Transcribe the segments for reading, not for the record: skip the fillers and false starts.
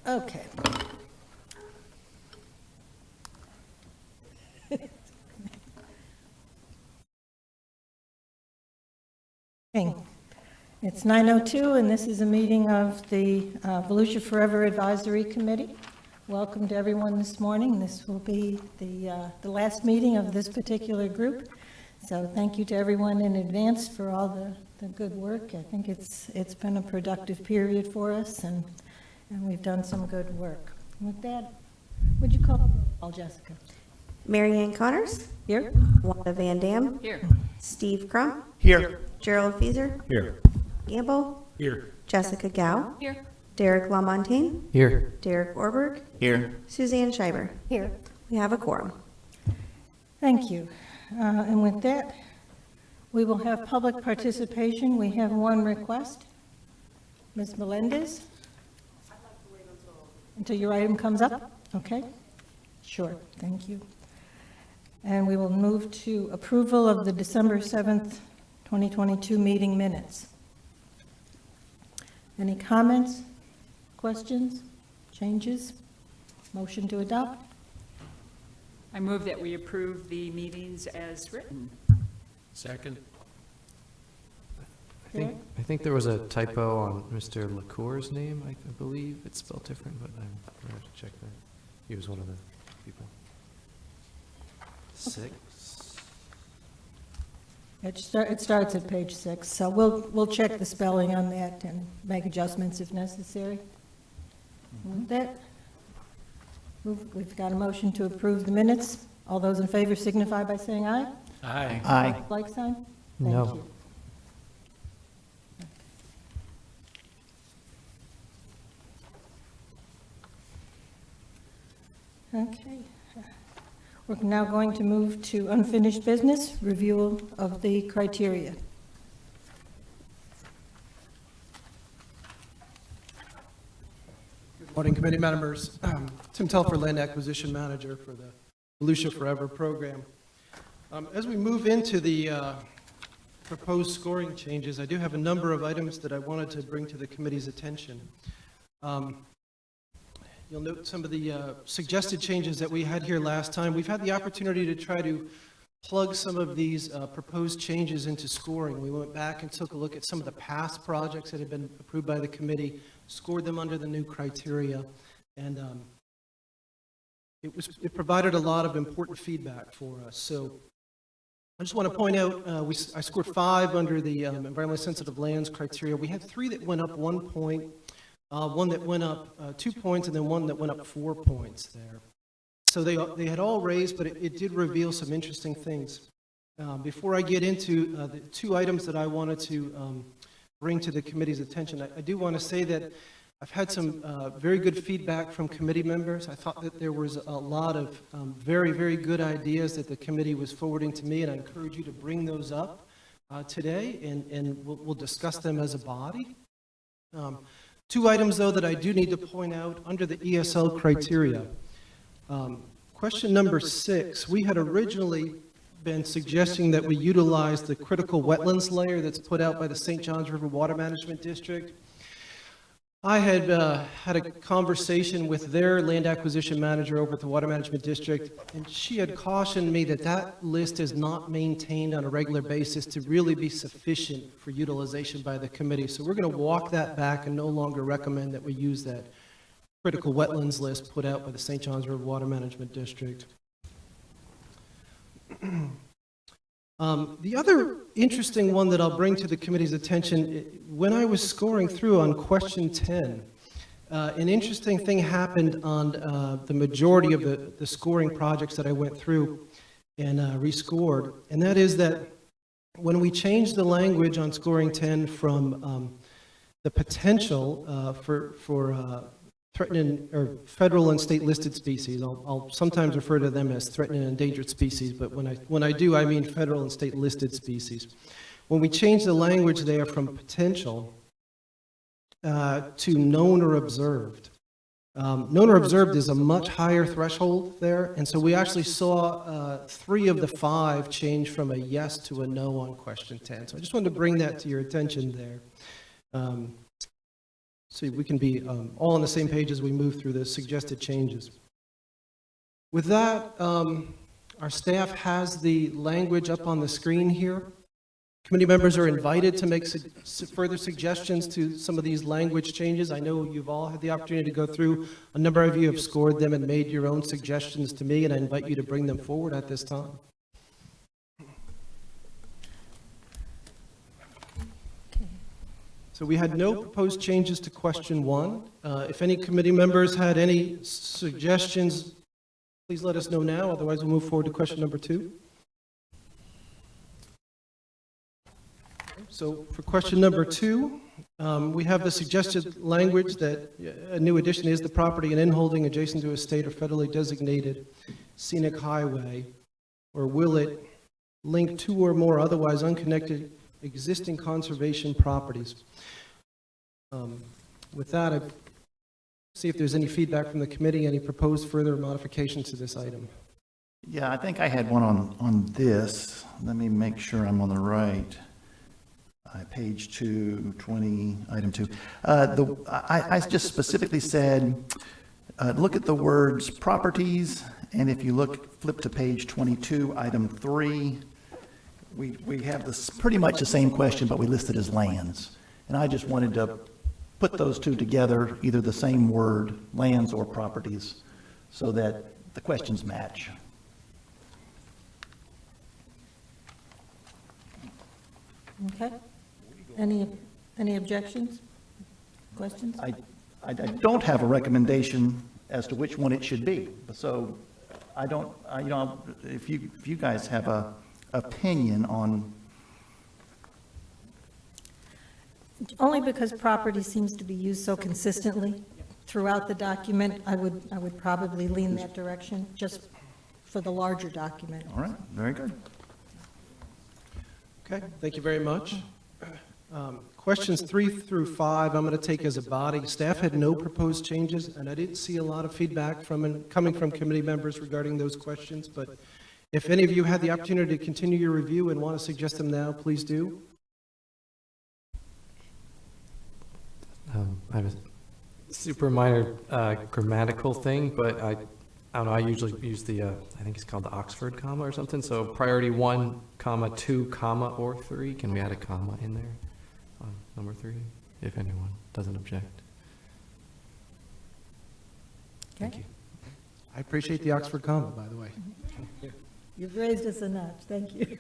Okay. It's 9:02, and this is a meeting of the Volusia Forever Advisory Committee. Welcome to everyone this morning. This will be the last meeting of this particular group. So thank you to everyone in advance for all the good work. I think it's been a productive period for us, and we've done some good work. With that, would you call Jessica? Mary Ann Connors. Here? Wanda Van Dam. Here. Steve Crump. Here. Gerald Fieser. Here. Gamble. Here. Jessica Gow. Here. Derek LaMontagne. Here. Derek Orberg. Here. Suzanne Schreiber. Here. We have a quorum. Thank you. And with that, we will have public participation. We have one request. Ms. Melendez? I'd like to wait until your item comes up? Okay. Sure. Thank you. And we will move to approval of the December 7th, 2022 meeting minutes. Any comments, questions, changes? Motion to adopt? I move that we approve the meetings as written. Second. I think there was a typo on Mr. LaCour's name, I believe. It's spelled different, but I'm going to have to check that. He was one of the people. 6. It starts at page 6, so we'll check the spelling on that and make adjustments if necessary. And with that, we've got a motion to approve the minutes. All those in favor signify by saying aye. Aye. Aye. Like sign? No. Thank you. Okay. We're now going to move to unfinished business, review of the criteria. Good morning, committee members. Tim Telfer, Land Acquisition Manager for the Volusia Forever program. As we move into the proposed scoring changes, I do have a number of items that I wanted to bring to the committee's attention. You'll note some of the suggested changes that we had here last time. We've had the opportunity to try to plug some of these proposed changes into scoring. We went back and took a look at some of the past projects that had been approved by the committee, scored them under the new criteria, and it provided a lot of important feedback for us. So I just want to point out, I scored 5 under the environmentally sensitive lands criteria. We had 3 that went up 1 point, one that went up 2 points, and then one that went up 4 points there. So they had all raised, but it did reveal some interesting things. Before I get into the 2 items that I wanted to bring to the committee's attention, I do want to say that I've had some very good feedback from committee members. I thought that there was a lot of very, very good ideas that the committee was forwarding to me, and I encourage you to bring those up today, and we'll discuss them as a body. 2 items, though, that I do need to point out under the ESL criteria. Question number 6, we had originally been suggesting that we utilize the critical wetlands layer that's put out by the St. Johns River Water Management District. I had had a conversation with their land acquisition manager over at the Water Management District, and she had cautioned me that that list is not maintained on a regular basis to really be sufficient for utilization by the committee. So we're going to walk that back and no longer recommend that we use that critical wetlands list put out by the St. Johns River Water Management District. The other interesting one that I'll bring to the committee's attention, when I was scoring through on question 10, an interesting thing happened on the majority of the scoring projects that I went through and rescored, and that is that when we changed the language on scoring 10 from the potential for threatened or federal and state listed species. I'll sometimes refer to them as threatened and endangered species, but when I do, I mean federal and state listed species. When we change the language there from potential to known or observed, known or observed is a much higher threshold there, and so we actually saw 3 of the 5 change from a yes to a no on question 10. So I just wanted to bring that to your attention there. so we can be all on the same page as we move through the suggested changes. With that, our staff has the language up on the screen here. Committee members are invited to make further suggestions to some of these language changes. I know you've all had the opportunity to go through. A number of you have scored them and made your own suggestions to me, and I invite you to bring them forward at this time. So we had no proposed changes to question 1. If any committee members had any suggestions, please let us know now. Otherwise, we'll move forward to question number 2. So for question number 2, we have the suggested language that a new addition is the property and in-holding adjacent to a state or federally designated scenic highway, or will it link 2 or more otherwise unconnected existing conservation properties? With that, I see if there's any feedback from the committee, any proposed further modifications to this item. Yeah, I think I had one on this. Let me make sure I'm on the right. Page 220, item 2. I just specifically said, look at the words properties, and if you flip to page 22, item 3, we have this pretty much the same question, but we listed as lands. And I just wanted to put those two together, either the same word, lands or properties, so that the questions match. Okay. Any objections? Questions? I don't have a recommendation as to which one it should be. So I don't, if you guys have a opinion on. Only because property seems to be used so consistently throughout the document, I would probably lean that direction, just for the larger document. All right, very good. Okay, thank you very much. Questions 3 through 5, I'm going to take as a body. Staff had no proposed changes, and I didn't see a lot of feedback coming from committee members regarding those questions, but if any of you had the opportunity to continue your review and want to suggest them now, please do. I have a super minor grammatical thing, but I don't know, I usually use the, I think it's called the Oxford comma or something, so priority 1, comma 2, comma, or 3, can we add a comma in there on number 3, if anyone doesn't object? Thank you. I appreciate the Oxford comma, by the way. You've raised us a notch, thank you.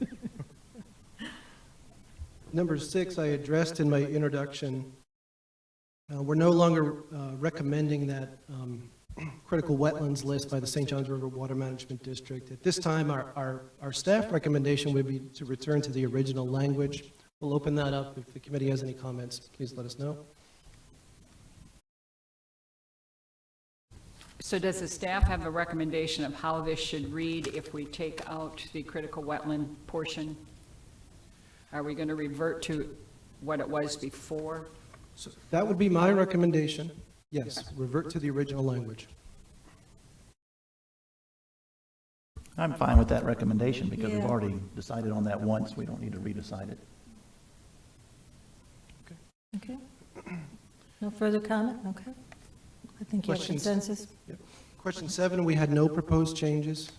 Number 6, I addressed in my introduction. We're no longer recommending that critical wetlands list by the St. Johns River Water Management District. At this time, our staff recommendation would be to return to the original language. We'll open that up. If the committee has any comments, please let us know. So does the staff have a recommendation of how this should read if we take out the critical wetland portion? Are we going to revert to what it was before? So that would be my recommendation. Yes, revert to the original language. I'm fine with that recommendation because we've Yeah. already decided on that once. We don't need to redecide it. Okay. No further comment? Okay. I think you have Questions? consensus. Question 7, we had no proposed changes.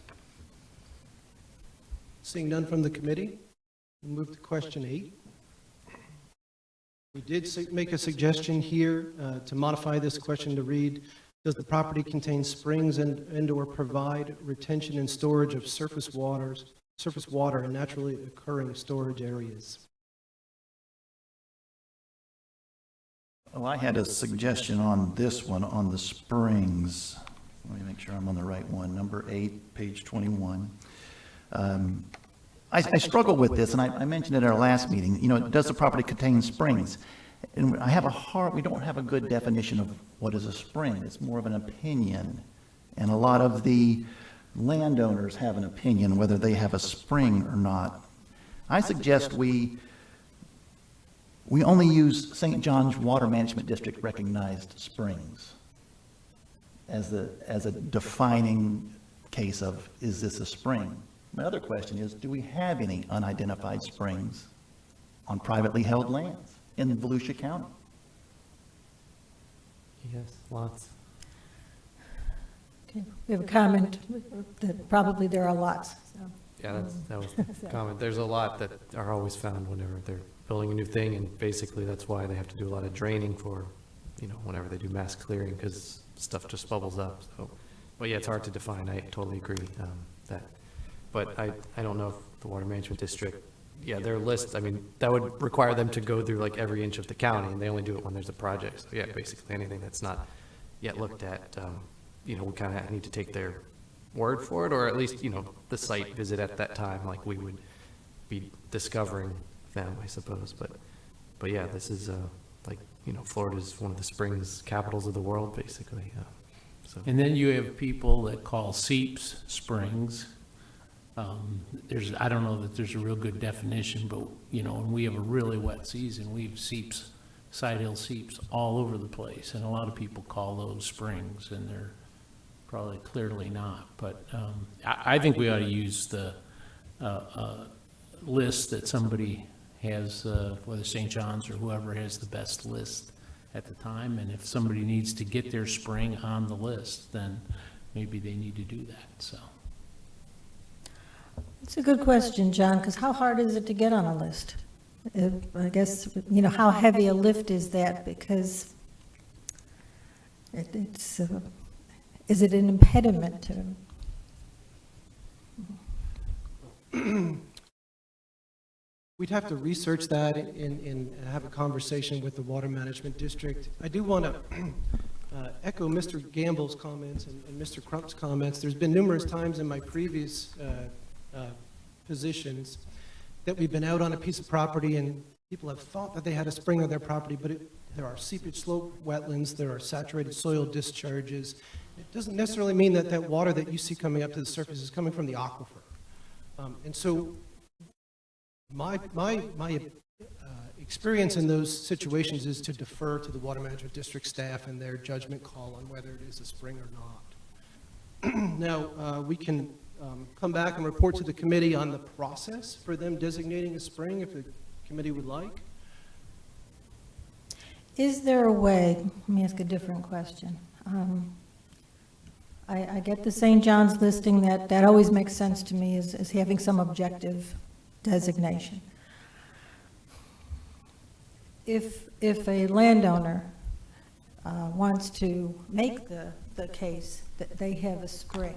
Seeing none from the committee, we'll move to question 8. We did make a suggestion here to modify this question to read, does the property contain springs and/or provide retention and storage of surface water and naturally occurring storage areas? Well, I had a suggestion on this one, on the springs. Let me make sure I'm on the right one. Number 8, page 21. I struggle with this, and I mentioned it at our last meeting. You know, does the property contain springs? And we don't have a good definition of what is a spring. It's more of an opinion. And a lot of the landowners have an opinion whether they have a spring or not. I suggest we only use St. John's Water Management District recognized springs as a defining case of, is this a spring? My other question is, do we have any unidentified springs on privately held lands in Volusia County? Yes, lots. Okay, we have a comment that probably there are lots, so. Yeah, that was the comment. There's a lot that are always found whenever they're building a new thing, and basically that's why they have to do a lot of draining for, whenever they do mass clearing, because stuff just bubbles up, so. But yeah, it's hard to define. I totally agree, that. But I don't know if the Water Management District, yeah, their list, that would require them to go through like every inch of the county, and they only do it when there's a project. So yeah, basically anything that's not yet looked at, we kind of need to take their word for it, or at least, the site visit at that time, like we would be discovering them, I suppose. But yeah, this is, Florida's one of the springs capitals of the world, basically, so. And then you have people that call seeps springs. I don't know that there's a real good definition, but, when we have a really wet season, we have seeps, side hill seeps all over the place. And a lot of people call those springs, and they're probably clearly not. But I think we ought to use the list that somebody has, whether St. John's or whoever has the best list at the time. And if somebody needs to get their spring on the list, then maybe they need to do that, so. It's a good question, John, because how hard is it to get on a list? I guess, how heavy a lift is that? Because it's, is it an impediment to? We'd have to research that and have a conversation with the Water Management District. I do want to echo Mr. Gamble's comments and Mr. Crump's comments. There's been numerous times in my previous positions that we've been out on a piece of property and people have thought that they had a spring on their property, but there are seepage slope wetlands, there are saturated soil discharges. It doesn't necessarily mean that that water that you see coming up to the surface is coming from the aquifer. And so my experience in those situations is to defer to the Water Management District staff and their judgment call on whether it is a spring or not. Now, we can come back and report to the committee on the process for them designating a spring if the committee would like. Is there a way, let me ask a different question. I get the St. John's listing, that always makes sense to me as having some objective designation. If a landowner wants to make the case that they have a spring,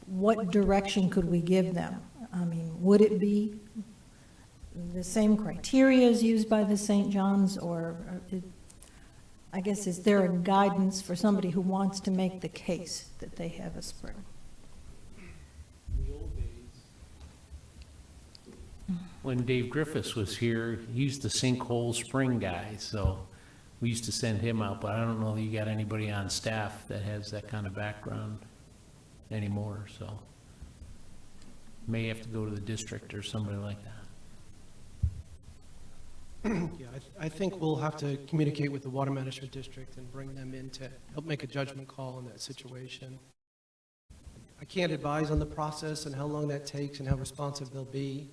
what direction could we give them? Would it be the same criteria as used by the St. John's, or I guess, is there a guidance for somebody who wants to make the case that they have a spring? In the old days, when Dave Griffiths was here, he's the sinkhole spring guy, so we used to send him out, but I don't know that you got anybody on staff that has that kind of background anymore, so may have to go to the district or somebody like that. Yeah, I think we'll have to communicate with the Water Management District and bring them in to help make a judgment call in that situation. I can't advise on the process and how long that takes and how responsive they'll be.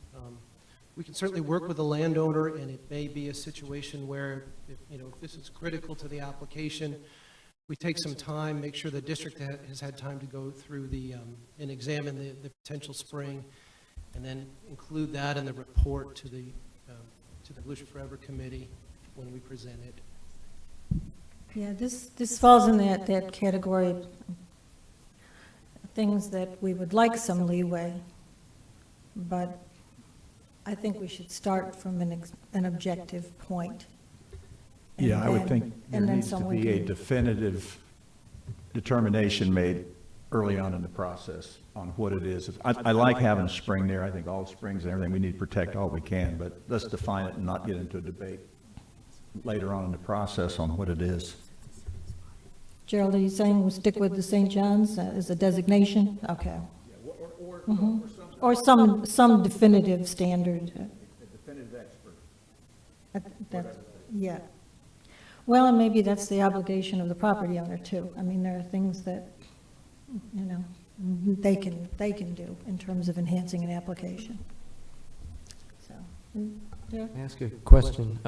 We can certainly work with the landowner, and it may be a situation where, if this is critical to the application, we take some time, make sure the district has had time to go through and examine the potential spring, and then include that in the report to the Volusia Forever Committee when we present it. Yeah, this falls in that category of things that we would like some leeway, but I think we should start from an objective point. And Yeah, I would then- think there and then needs to someone be a can- definitive determination made early on in the process on what it is. I like having a spring there. I think all springs and everything, we need to protect all we can, but let's define it and not get into a debate later on in the process on what it is. Gerald, are you saying we'll stick with the St. John's as a designation? Okay. Mhm. Or some definitive standard. Definitive expert. That's, yeah. Well, and maybe that's the obligation of the property owner too. There are things that, they can do in terms of enhancing an application. So, yeah. Can I ask a question?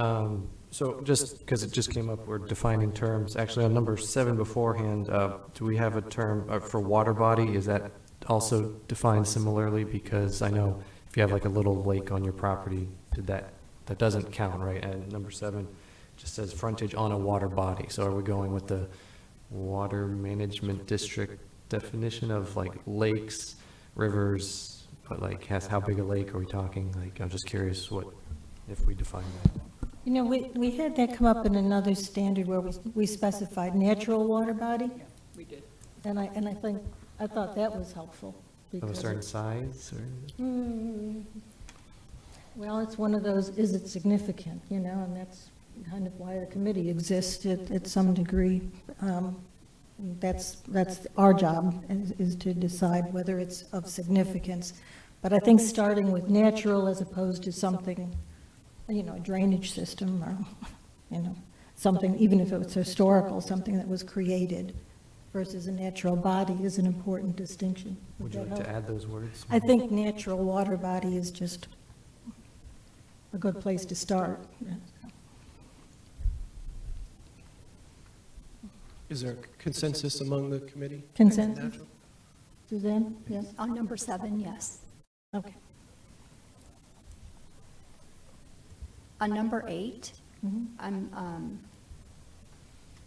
So just because it just came up, we're defining terms. Actually, on number 7 beforehand, do we have a term for water body? Is that also defined similarly? Because I know if you have like a little lake on your property, that doesn't count, right? And number 7 just says frontage on a water body. So are we going with the water management district definition of like lakes, rivers, but like how big a lake are we talking? Like, I'm just curious if we define that. You know, we had that come up in another standard where we specified natural water body, Yeah, we did. and I thought that was helpful. Of a because certain it's- size or? Well, it's one of those, is it significant, you know, and that's kind of why the committee exists at some degree. That's our job, is to decide whether it's of significance. But I think starting with natural as opposed to something, you know, a drainage system or, you know, something, even if it was historical, something that was created versus a natural body is an important distinction. Would you that like to help? add those words? I think natural water body is just a good place to start. Is there consensus among the committee? Consensus? Natural? Suzanne? Yes? On number 7, yes. Okay. On number 8, Mhm.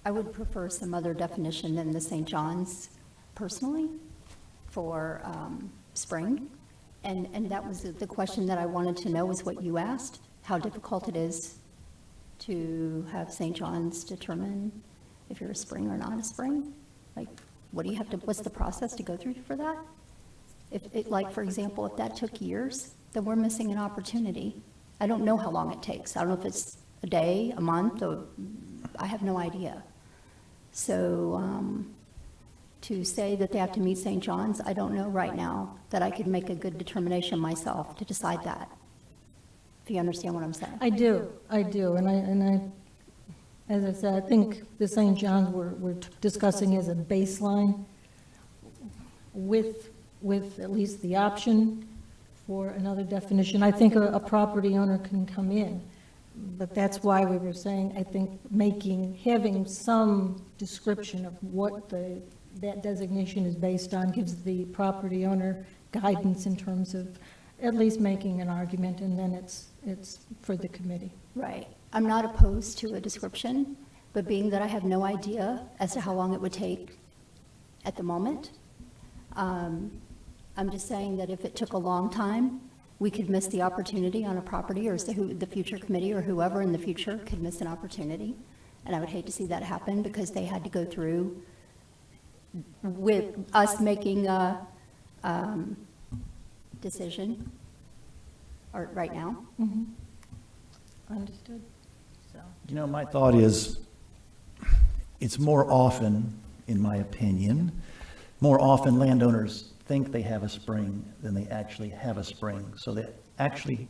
I would prefer some other definition than the St. John's personally for spring. And that was the question that I wanted to know, was what you asked, how difficult it is to have St. John's determine if you're a spring or not a spring? Like, what's the process to go through for that? Like, for example, if that took years, then we're missing an opportunity. I don't know how long it takes. I don't know if it's a day, a month, or I have no idea. So to say that they have to meet St. John's, I don't know right now that I could make a good determination myself to decide that, if you understand what I'm saying. I do, and I, as I said, I think the St. John's we're discussing as a baseline with at least the option for another definition. I think a property owner can come in, but that's why we were saying, I think having some description of what that designation is based on gives the property owner guidance in terms of at least making an argument, and then it's for the committee. Right. I'm not opposed to a description, but being that I have no idea as to how long it would take at the moment, I'm just saying that if it took a long time, we could miss the opportunity on a property, or the future committee or whoever in the future could miss an opportunity. And I would hate to see that happen because they had to go through with us making a decision or right now. Understood? So, You know, my thought is, it's more often, in my opinion, more often landowners think they have a spring than they actually have a spring. So that actually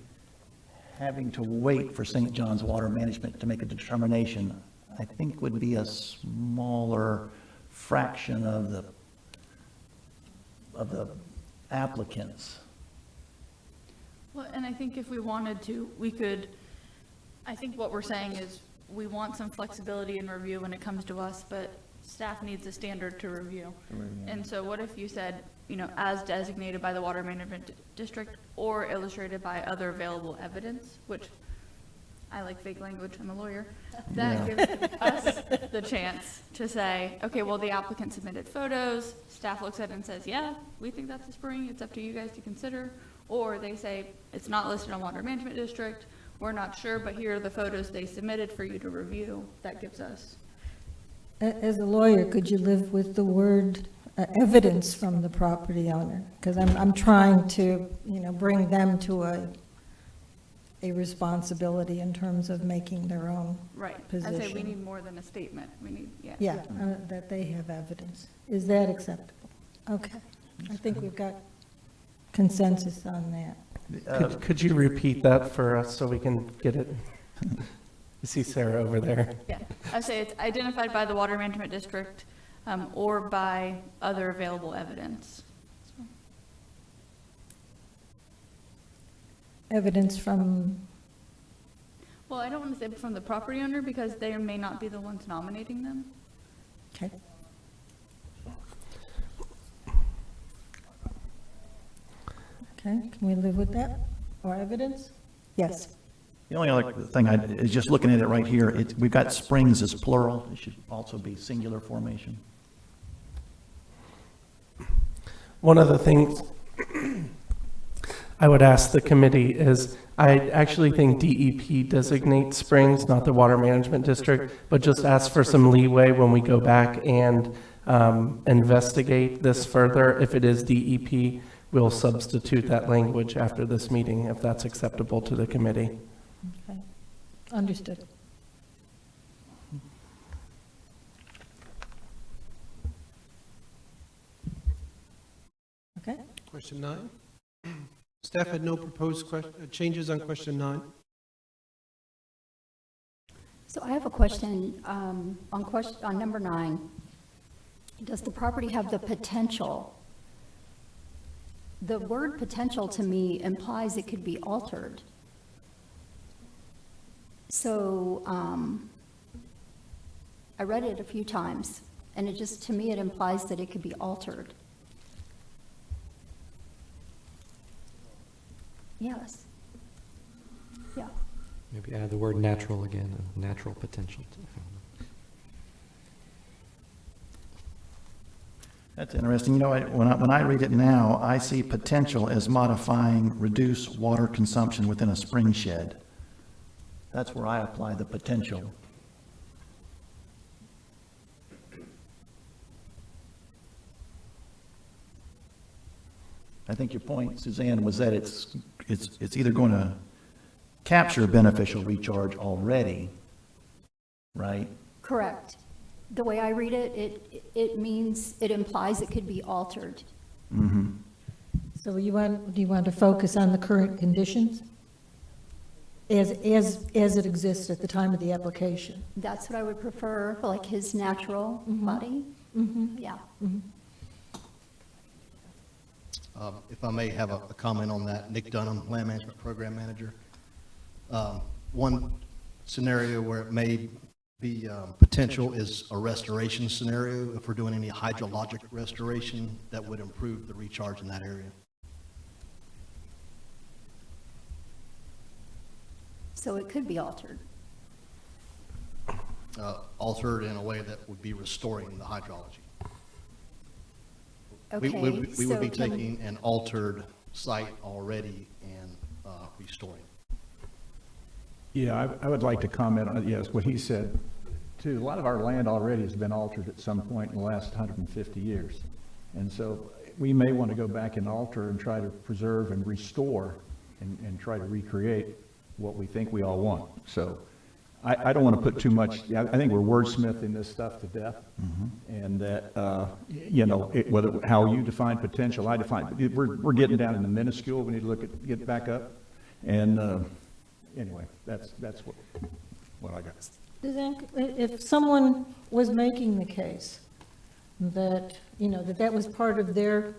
having to wait for St. John's Water Management to make a determination, I think would be a smaller fraction of the applicants. Well, and I think if we wanted to, we could, I think what we're saying is we want some flexibility in review when it comes to us, but staff needs a standard to review. And so what if you said, you know, as designated by the Water Management District or illustrated by other available evidence, which I like vague language, I'm a lawyer. That gives us the chance to say, okay, well, the applicant submitted photos, staff looks at it and says, yeah, we think that's a spring, it's up to you guys to consider. Or they say, it's not listed on Water Management District, we're not sure, but here are the photos they submitted for you to review. That gives us. as a lawyer, could you live with the word evidence from the property owner? Because I'm trying to, you know, bring them to a responsibility in terms of making their own Right. I position. say we need more than a statement. We need, yeah. Yeah, that they have evidence. Is that acceptable? Okay. I think we've got consensus on that. Could you repeat that for us so we can get it? You see Sarah over there. Yeah, I say it's identified by the Water Management District or by other available evidence. Evidence from, Well, I don't want to say from the property owner because they may not be the ones nominating them. Okay. Okay, can we live with that? Or evidence? Yes. The only other thing is just looking at it right here, we've got springs as plural. It should also be singular formation. One of the things I would ask the committee is, I actually think DEP designates springs, not the Water Management District, but just ask for some leeway when we go back and investigate this further. If it is DEP, we'll substitute that language after this meeting, if that's acceptable to the committee. Okay, understood. Okay, Question 9. Staff had no proposed changes on question 9. So I have a question on number 9. Does the property have the potential? The word potential to me implies it could be altered. So I read it a few times, and it just, to me, it implies that it could be altered. Yes. Yeah. Maybe add the word natural again, natural potential. That's interesting. You know, when I read it now, I see potential as modifying reduce water consumption within a spring shed. That's where I apply the potential. I think your point, Suzanne, was that it's either going to capture beneficial recharge already, right? Correct. The way I read it, it means, it implies it could be altered. Mm-hmm. so do you want to focus on the current conditions? As it exists at the time of the application? That's what I would prefer, like his natural body. Yeah. If I may have a comment on that, Nick Dunham, Land Management Program Manager. One scenario where it may be potential is a restoration scenario. If we're doing any hydrologic restoration, that would improve the recharge in that area. So it could be altered. Altered in a way that would be restoring the hydrology. Okay. We would be so can- taking an altered site already and restoring. Yeah, I would like to comment on, yes, what he said, too. A lot of our land already has been altered at some point in the last 150 years. And so we may want to go back and alter and try to preserve and restore and try to recreate what we think we all want. So I don't want to put too much, I think we're wordsmithing this stuff to death. And that, you know, how you define potential, I define, we're getting down in the minuscule, we need to get back up. And anyway, that's what I got. Suzanne, if someone was making the case that, you know, that was part of their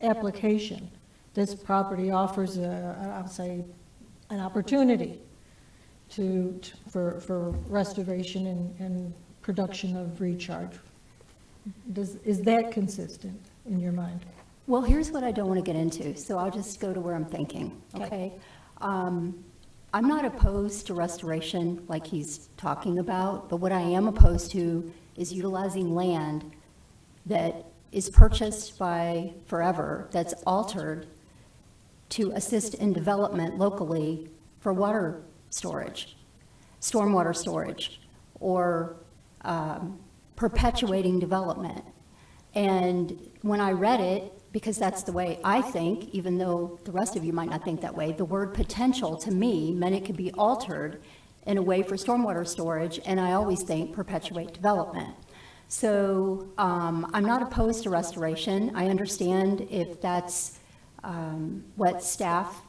application, this property offers I'll say, an opportunity for restoration and production of recharge. Is that consistent in your mind? Well, here's what I don't want to get into, so I'll just go to where I'm thinking, okay? I'm not opposed to restoration like he's talking about, but what I am opposed to is utilizing land that is purchased by forever, that's altered to assist in development locally for water storage, stormwater storage, or perpetuating development. And when I read it, because that's the way I think, even though the rest of you might not think that way, the word potential to me meant it could be altered in a way for stormwater storage, and I always think perpetuate development. So I'm not opposed to restoration. I understand if that's what staff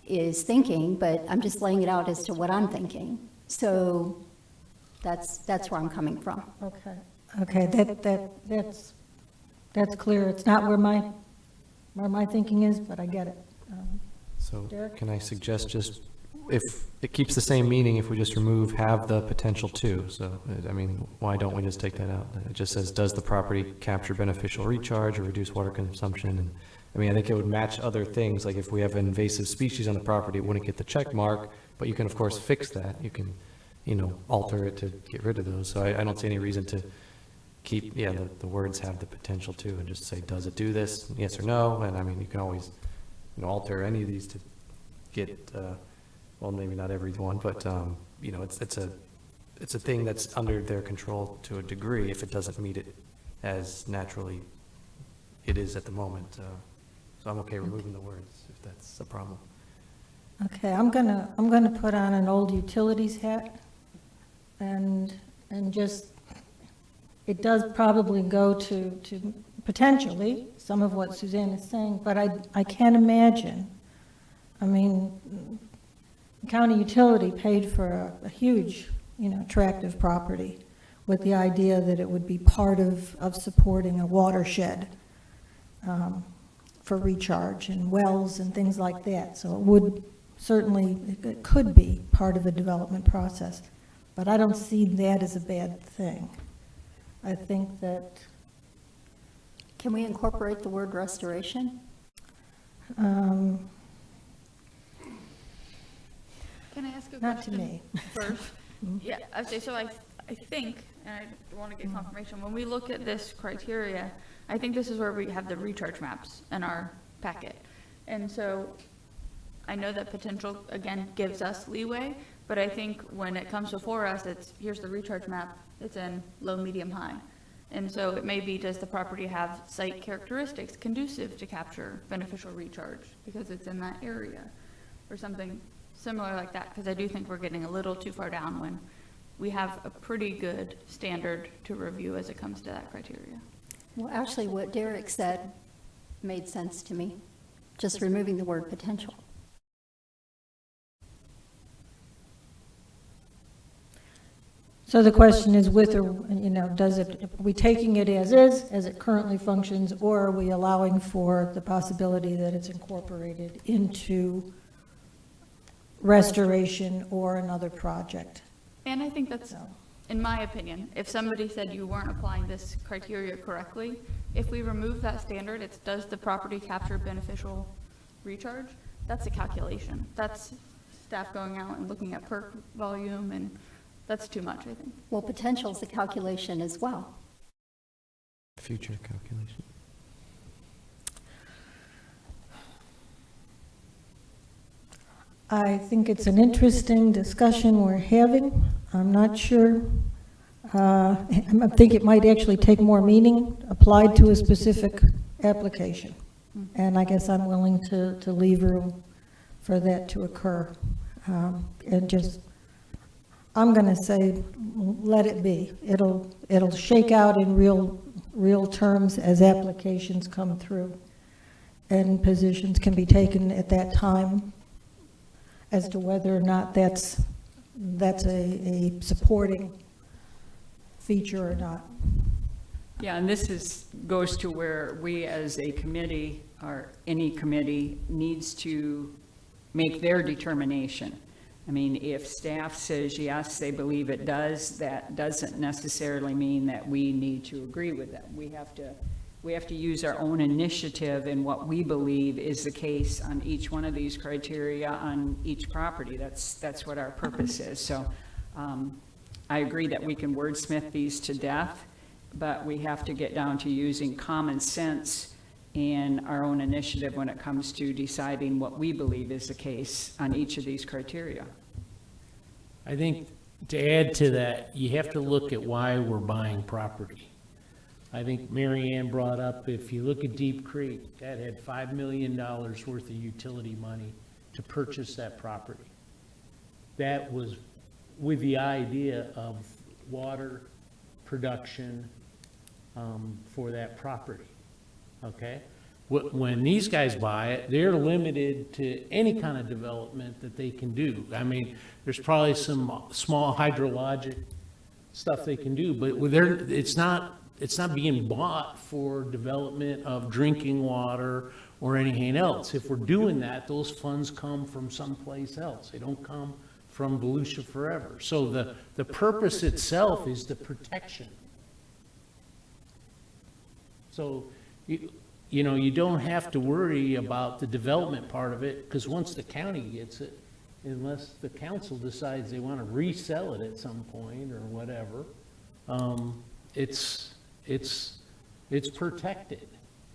is thinking, but I'm just laying it out as to what I'm thinking. So that's where I'm coming from. Okay, that's clear. It's not where my thinking is, but I get it. So Derek? can I suggest just if it keeps the same meaning if we just remove have the potential to. So, I mean, why don't we just take that out? It just says, does the property capture beneficial recharge or reduce water consumption? And I mean, I think it would match other things, like if we have an invasive species on the property, it wouldn't get the check mark, but you can, of course, fix that. You can, alter it to get rid of those. So I don't see any reason to keep, the words have the potential to, and just say, does it do this? Yes or no? And I mean, you can always, alter any of these to get, well, maybe not every one, but, it's a thing that's under their control to a degree if it doesn't meet it as naturally it is at the moment. So I'm okay removing the words if that's a problem. Okay, I'm gonna put on an old utilities hat, and just, it does probably go to potentially some of what Suzanne is saying, but I can't imagine. I mean, county utility paid for a huge, tract of property with the idea that it would be part of supporting a watershed for recharge and wells and things like that. So it would certainly, it could be part of a development process, but I don't see that as a bad thing. I think that, Can we incorporate the word restoration? um, Can I ask a not to question me. first? Yeah, I say, so I think, and I want to get confirmation, when we look at this criteria, I think this is where we have the recharge maps in our packet. And so I know that potential, again, gives us leeway, but I think when it comes before us, here's the recharge map, it's in low, medium, high. And so it may be, does the property have site characteristics conducive to capture beneficial recharge because it's in that area, or something similar like that? Because I do think we're getting a little too far down when we have a pretty good standard to review as it comes to that criteria. Well, actually, what Derek said made sense to me, just removing the word potential. So the question is with or, does it, are we taking it as is, as it currently functions, or are we allowing for the possibility that it's incorporated into restoration or another project? And I think that's, in my opinion, if somebody said you weren't applying this criteria correctly, if we remove that standard, it's does the property capture beneficial recharge? That's a calculation. That's staff going out and looking at perk volume, and that's too much, I think. Well, potential is a calculation as well. Future calculation. I think it's an interesting discussion we're having. I'm not sure. I think it might actually take more meaning applied to a specific application. And I guess I'm willing to leave room for that to occur. And just, I'm going to say, let it be. It'll shake out in real terms as applications come through. And positions can be taken at that time as to whether or not that's a supporting feature or not. Yeah, and this goes to where we as a committee, or any committee, needs to make their determination. I mean, if staff says yes, they believe it does, that doesn't necessarily mean that we need to agree with them. We have to use our own initiative in what we believe is the case on each one of these criteria on each property. That's what our purpose is. So I agree that we can wordsmith these to death, but we have to get down to using common sense and our own initiative when it comes to deciding what we believe is the case on each of these criteria. I think to add to that, you have to look at why we're buying property. I think Mary Ann brought up, if you look at Deep Creek, that had $5 million worth of utility money to purchase that property. That was with the idea of water production for that property, okay? When these guys buy it, they're limited to any kind of development that they can do. I mean, there's probably some small hydrologic stuff they can do, but it's not it's not being bought for development of drinking water or anything else. If we're doing that, those funds come from someplace else. They don't come from Volusia Forever. So the purpose itself is the protection. So, you know, you don't have to worry about the development part of it, because once the county gets it, unless the council decides they want to resell it at some point or whatever, it's protected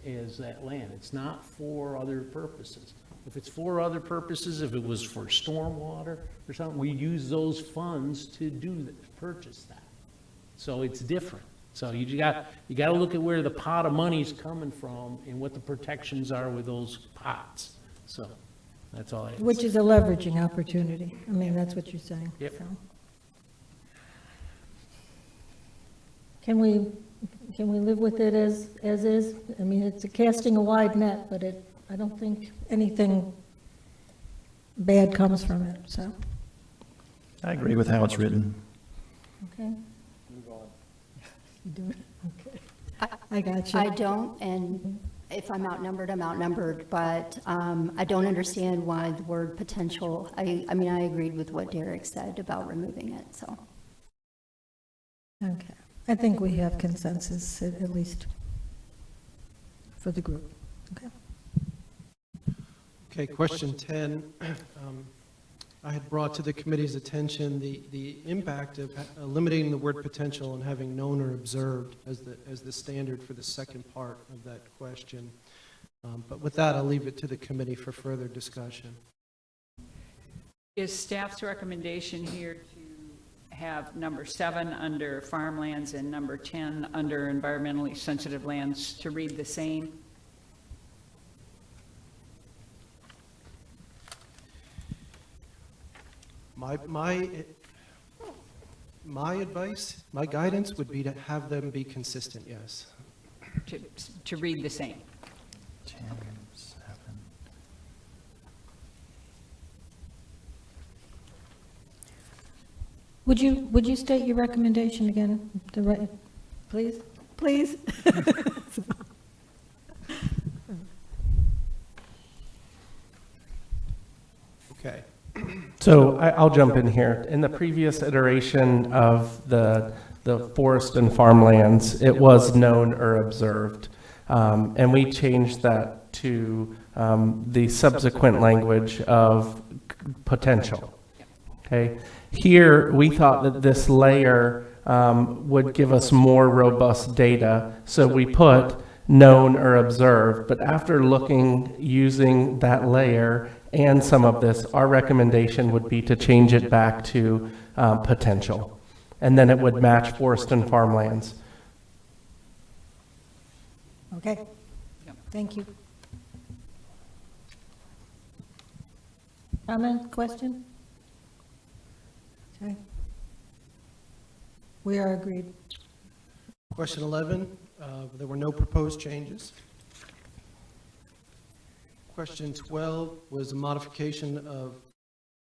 as that land. It's not for other purposes. If it's for other purposes, if it was for stormwater or something, we use those funds to purchase that. So it's different. So you got to look at where the pot of money's coming from and what the protections are with those pots. So that's all I have to Which say. is a leveraging opportunity. I mean, that's what you're saying. Yep. So. Can we live with it as is? I mean, it's a casting a wide net, but I don't think anything bad comes from it, so, I agree with how it's written. okay? Move on. You do it? Okay. I got you. I don't, and if I'm outnumbered, but I don't understand why the word potential, I mean, I agreed with what Derek said about removing it, so. Okay. I think we have consensus, at least for the group. Okay. Okay, question 10. I had brought to the committee's attention the impact of eliminating the word potential and having known or observed as the standard for the second part of that question. But with that, I'll leave it to the committee for further discussion. Is staff's recommendation here to have number 7 under farmlands and number 10 under environmentally sensitive lands to read the same? My advice, my guidance would be to have them be consistent, yes. To read the same? 10, 7. Would you state your recommendation again, please? Please? Okay. So I'll jump in here. In the previous iteration of the forest and farmlands, it was known or observed. And we changed that to the subsequent language of potential. Okay? Here, we thought that this layer would give us more robust data, so we put known or observed. But after using that layer and some of this, our recommendation would be to change it back to potential. And then it would match forest and farmlands. Okay. Thank you. Comment, question? Okay. We are agreed. Question 11, there were no proposed changes. Question 12 was a modification of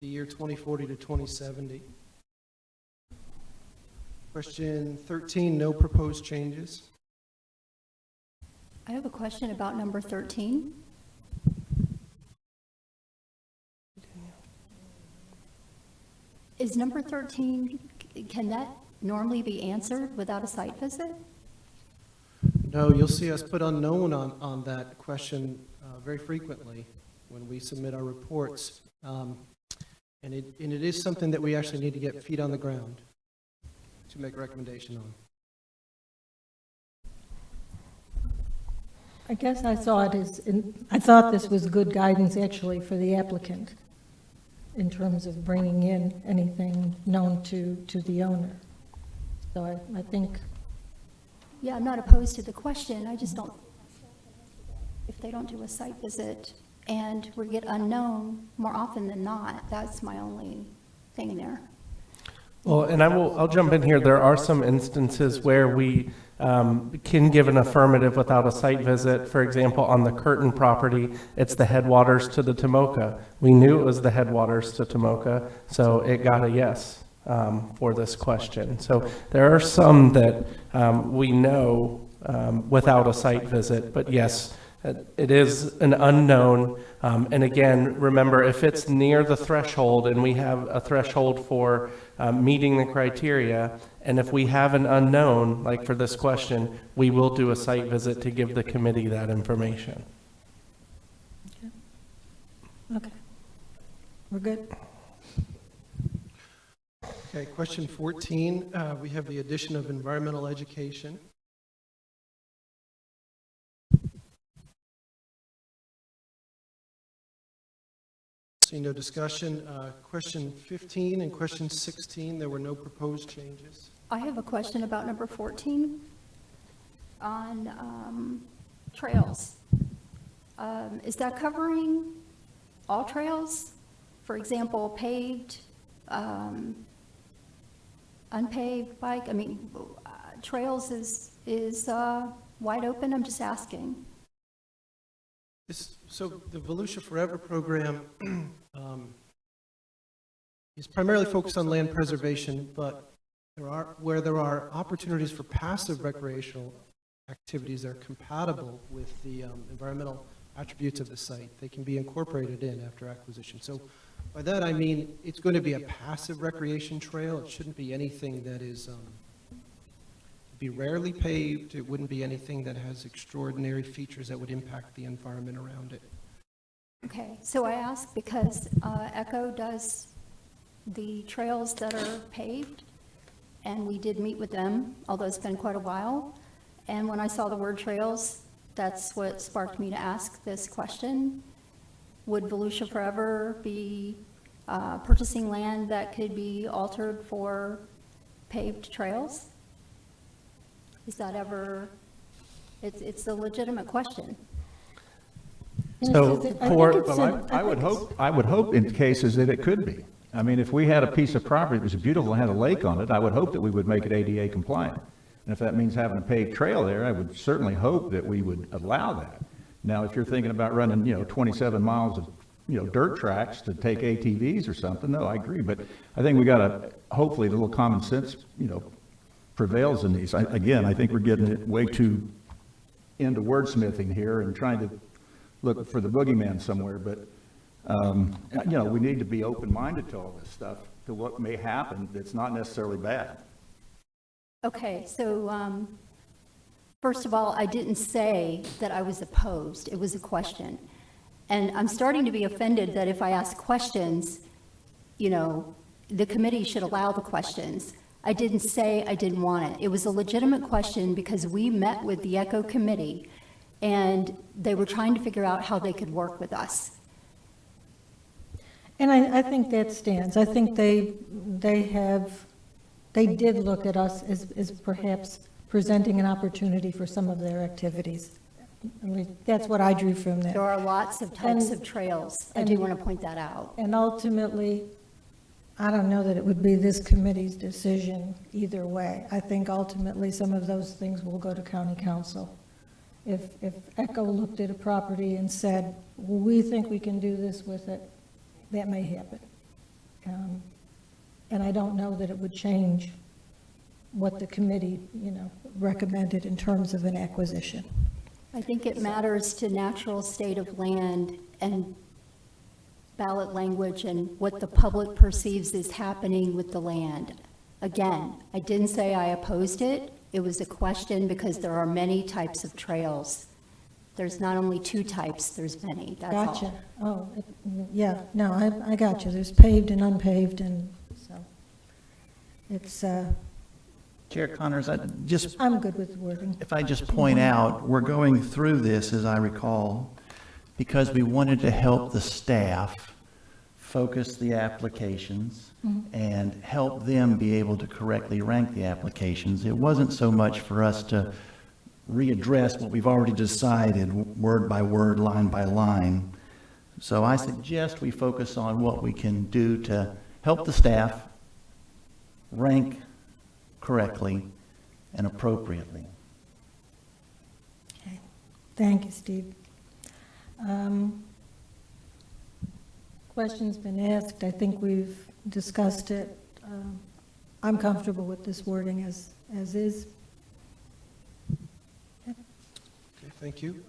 the year 2040 to 2070. Question 13, no proposed changes. I have a question about number 13. Is number 13, can that normally be answered without a site visit? No, you'll see us put unknown on that question very frequently when we submit our reports. And it is something that we actually need to get feet on the ground to make a recommendation on. I guess I saw it as, I thought this was good guidance actually for the applicant in terms of bringing in anything known to the owner. So I think, Yeah, I'm not opposed to the question, I just don't, if they don't do a site visit and we get unknown more often than not, that's my only thing there. Well, and I'll jump in here. There are some instances where we can give an affirmative without a site visit. For example, on the Curtin property, it's the headwaters to the Tomoka. We knew it was the headwaters to Tomoka, so it got a yes. for this question. So there are some that we know without a site visit, but yes, it is an unknown. And again, remember, if it's near the threshold and we have a threshold for meeting the criteria, and if we have an unknown, like for this question, we will do a site visit to give the committee that information. Okay. We're good? Okay, question 14, we have the addition of environmental education. Seeing no discussion. Question 15 and question 16, there were no proposed changes. I have a question about number 14 on trails. Is that covering all trails? For example, paved, unpaved bike? I mean, trails is wide open? I'm just asking. So the Volusia Forever program is primarily focused on land preservation, but where there are opportunities for passive recreational activities that are compatible with the environmental attributes of the site, they can be incorporated in after acquisition. So by that I mean it's going to be a passive recreation trail. It shouldn't be anything that is be rarely paved. It wouldn't be anything that has extraordinary features that would impact the environment around it. Okay, so I ask because ECHO does the trails that are paved, and we did meet with them, although it's been quite a while. And when I saw the word trails, that's what sparked me to ask this question. Would Volusia Forever be purchasing land that could be altered for paved trails? Is that ever, it's a legitimate question. So I would hope in cases that it could be. I mean, if we had a piece of property that was beautiful and had a lake on it, I would hope that we would make it ADA compliant. And if that means having a paved trail there, I would certainly hope that we would allow that. Now, if you're thinking about running, 27 miles of, dirt tracks to take ATVs or something, no, I agree. But I think we got to, hopefully, the little common sense, prevails in these. Again, I think we're getting it way too into wordsmithing here and trying to look for the boogeyman somewhere. But, we need to be open-minded to all this stuff, to what may happen that's not necessarily bad. Okay, so first of all, I didn't say that I was opposed. It was a question. And I'm starting to be offended that if I ask questions, the committee should allow the questions. I didn't say I didn't want it. It was a legitimate question because we met with the ECHO committee and they were trying to figure out how they could work with us. And I think that stands. I think they did look at us as perhaps presenting an opportunity for some of their activities. I mean, that's what I drew from that. There are lots of types of trails. I do want to point that out. And ultimately, I don't know that it would be this committee's decision either way. I think ultimately some of those things will go to county council. If ECHO looked at a property and said, well, we think we can do this with it, that may happen. And I don't know that it would change what the committee, recommended in terms of an acquisition. I think it matters to natural state of land and ballot language and what the public perceives is happening with the land. Again, I didn't say I opposed it. It was a question because there are many types of trails. There's not only two types, there's many, that's all. Gotcha. Oh, yeah, no, I got you. There's paved and unpaved, and so it's, Chair Connors, I'm good with the wording. if I just point out, we're going through this, as I recall, because we wanted to help the staff focus the applications and help them be able to correctly rank the applications. It wasn't so much for us to readdress what we've already decided word by word, line by line. So I suggest we focus on what we can do to help the staff rank correctly and appropriately. Okay. Thank you, Steve. Question's been asked. I think we've discussed it. I'm comfortable with this wording as is. Okay, thank you.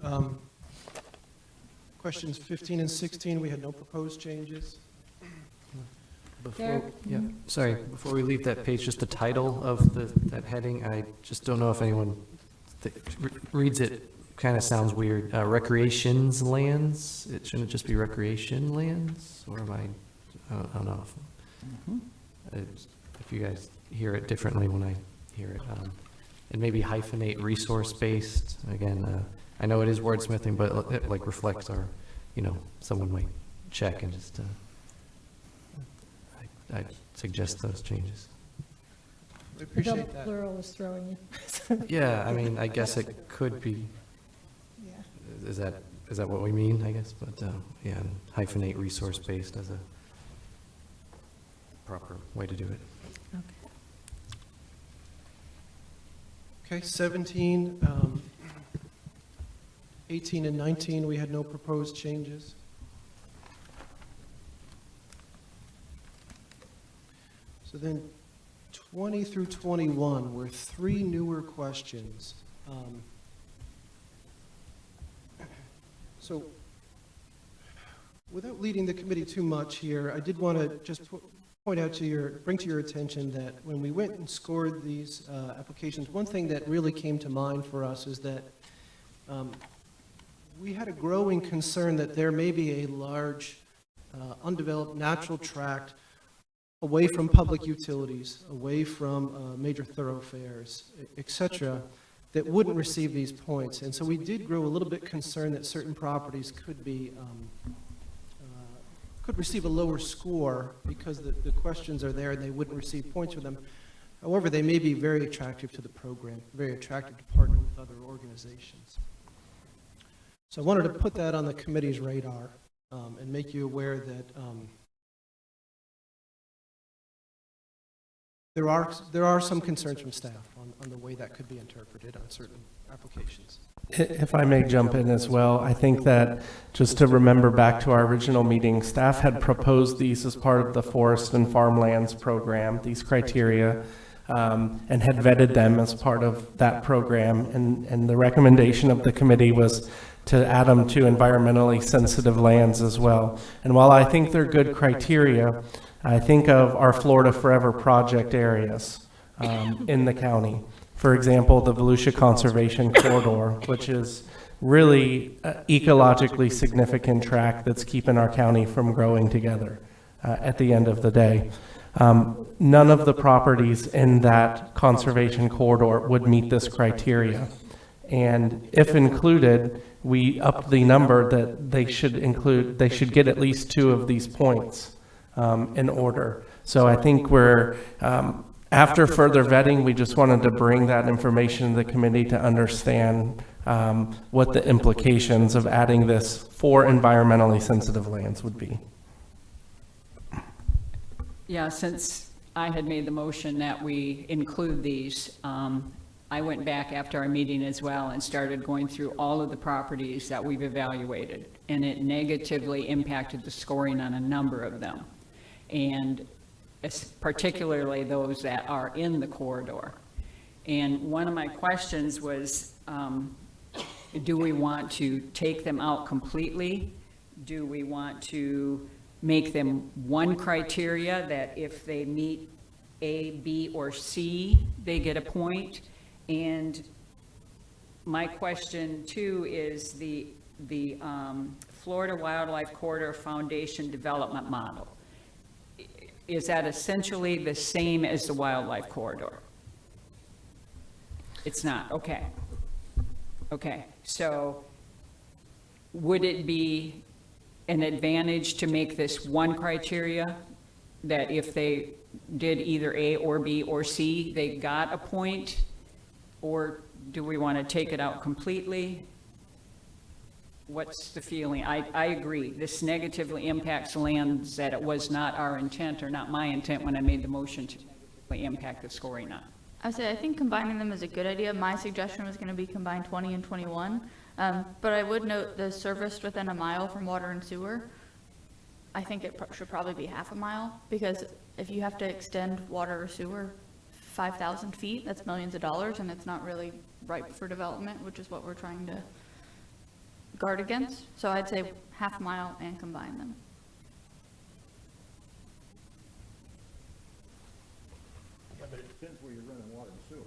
Questions 15 and 16, we had no proposed changes. Before, Derek? yeah, sorry, before we leave that page, just the title of that heading, I just don't know if anyone reads it, kind of sounds weird. Recreations lands, it shouldn't just be recreation lands, or am I don't know if you guys hear it differently when I hear it. And maybe hyphenate resource-based, again, I know it is wordsmithing, but it like reflects our, someone might check and just, I suggest those changes. I The appreciate double that. plural is throwing you. Yeah, I mean, I guess it could be, Yeah. is that what we mean, I guess? But, yeah, and hyphenate resource-based as a proper way to do it. Okay, 17, 18 and 19, we had no proposed changes. So then 20 through 21 were 3 newer questions. So without leading the committee too much here, I did want to just point out bring to your attention that when we went and scored these applications, one thing that really came to mind for us is that we had a growing concern that there may be a large undeveloped natural tract away from public utilities, away from major thoroughfares, et cetera, that wouldn't receive these points. And so we did grow a little bit concerned that certain properties could receive a lower score because the questions are there and they wouldn't receive points for them. However, they may be very attractive to the program, very attractive to partner with other organizations. So I wanted to put that on the committee's radar and make you aware that there are some concerns from staff on the way that could be interpreted on certain applications. If I may jump in as well, I think that just to remember back to our original meeting, staff had proposed these as part of the Forest and Farmlands program, these criteria, and had vetted them as part of that program. And the recommendation of the committee was to add them to environmentally sensitive lands as well. And while I think they're good criteria, I think of our Florida Forever project areas in the county. For example, the Volusia Conservation Corridor, which is really ecologically significant tract that's keeping our county from growing together at the end of the day. None of the properties in that conservation corridor would meet this criteria. And if included, we upped the number that they should get at least 2 of these points in order. So I think after further vetting, we just wanted to bring that information to the committee to understand what the implications of adding this for environmentally sensitive lands would be. Yeah, since I had made the motion that we include these, I went back after our meeting as well and started going through all of the properties that we've evaluated, and it negatively impacted the scoring on a number of them, and particularly those that are in the corridor. And one of my questions was, do we want to take them out completely? Do we want to make them one criteria that if they meet A, B, or C, they get a point? And my question too is the Florida Wildlife Corridor Foundation Development Model. Is that essentially the same as the wildlife corridor? It's not, okay. Okay, so would it be an advantage to make this one criteria, that if they did either A or B or C, they got a point? Or do we want to take it out completely? What's the feeling? I agree. This negatively impacts lands that it was not our intent or not my intent when I made the motion to negatively impact the scoring on. I would say I think combining them is a good idea. My suggestion was going to be combine 20 and 21. But I would note the serviced within a mile from water and sewer. I think it should probably be half a mile, because if you have to extend water or sewer 5,000 feet, that's millions of dollars, and it's not really ripe for development, which is what we're trying to guard against. So I'd say half mile and combine them. Yeah, but it depends where you're running water and sewer.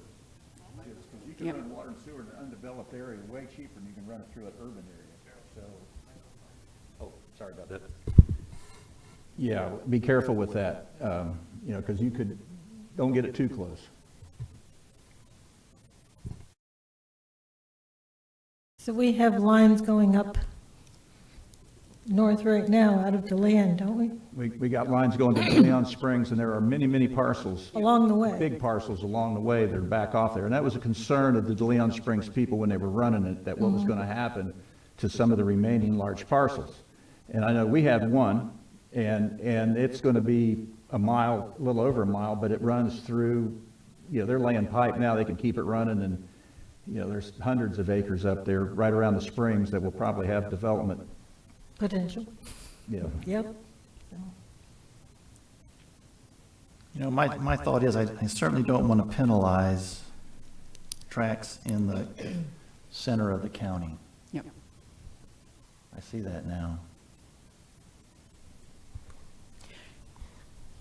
Because you can Yep. run water and sewer in an undeveloped area way cheaper than you can run it through an urban area. So, oh, sorry about that. Yeah, be careful with that, you know, because you could, don't get it too close. So we have lines going up north right now out of DeLeon, don't we? We got lines going to Leon Springs, and there are many, many parcels, Along the way. big parcels along the way that are back off there. And that was a concern of the DeLeon Springs people when they were running it, that what was going to happen to some of the remaining large parcels. And I know we have one, and it's going to be a mile, a little over a mile, but it runs through, you know, they're laying pipe now, they can keep it running, and, you know, there's hundreds of acres up there right around the springs that will probably have development, Potential, you know. yep. You know, my thought is, I certainly don't want to penalize tracks in the center of the county. Yep. I see that now.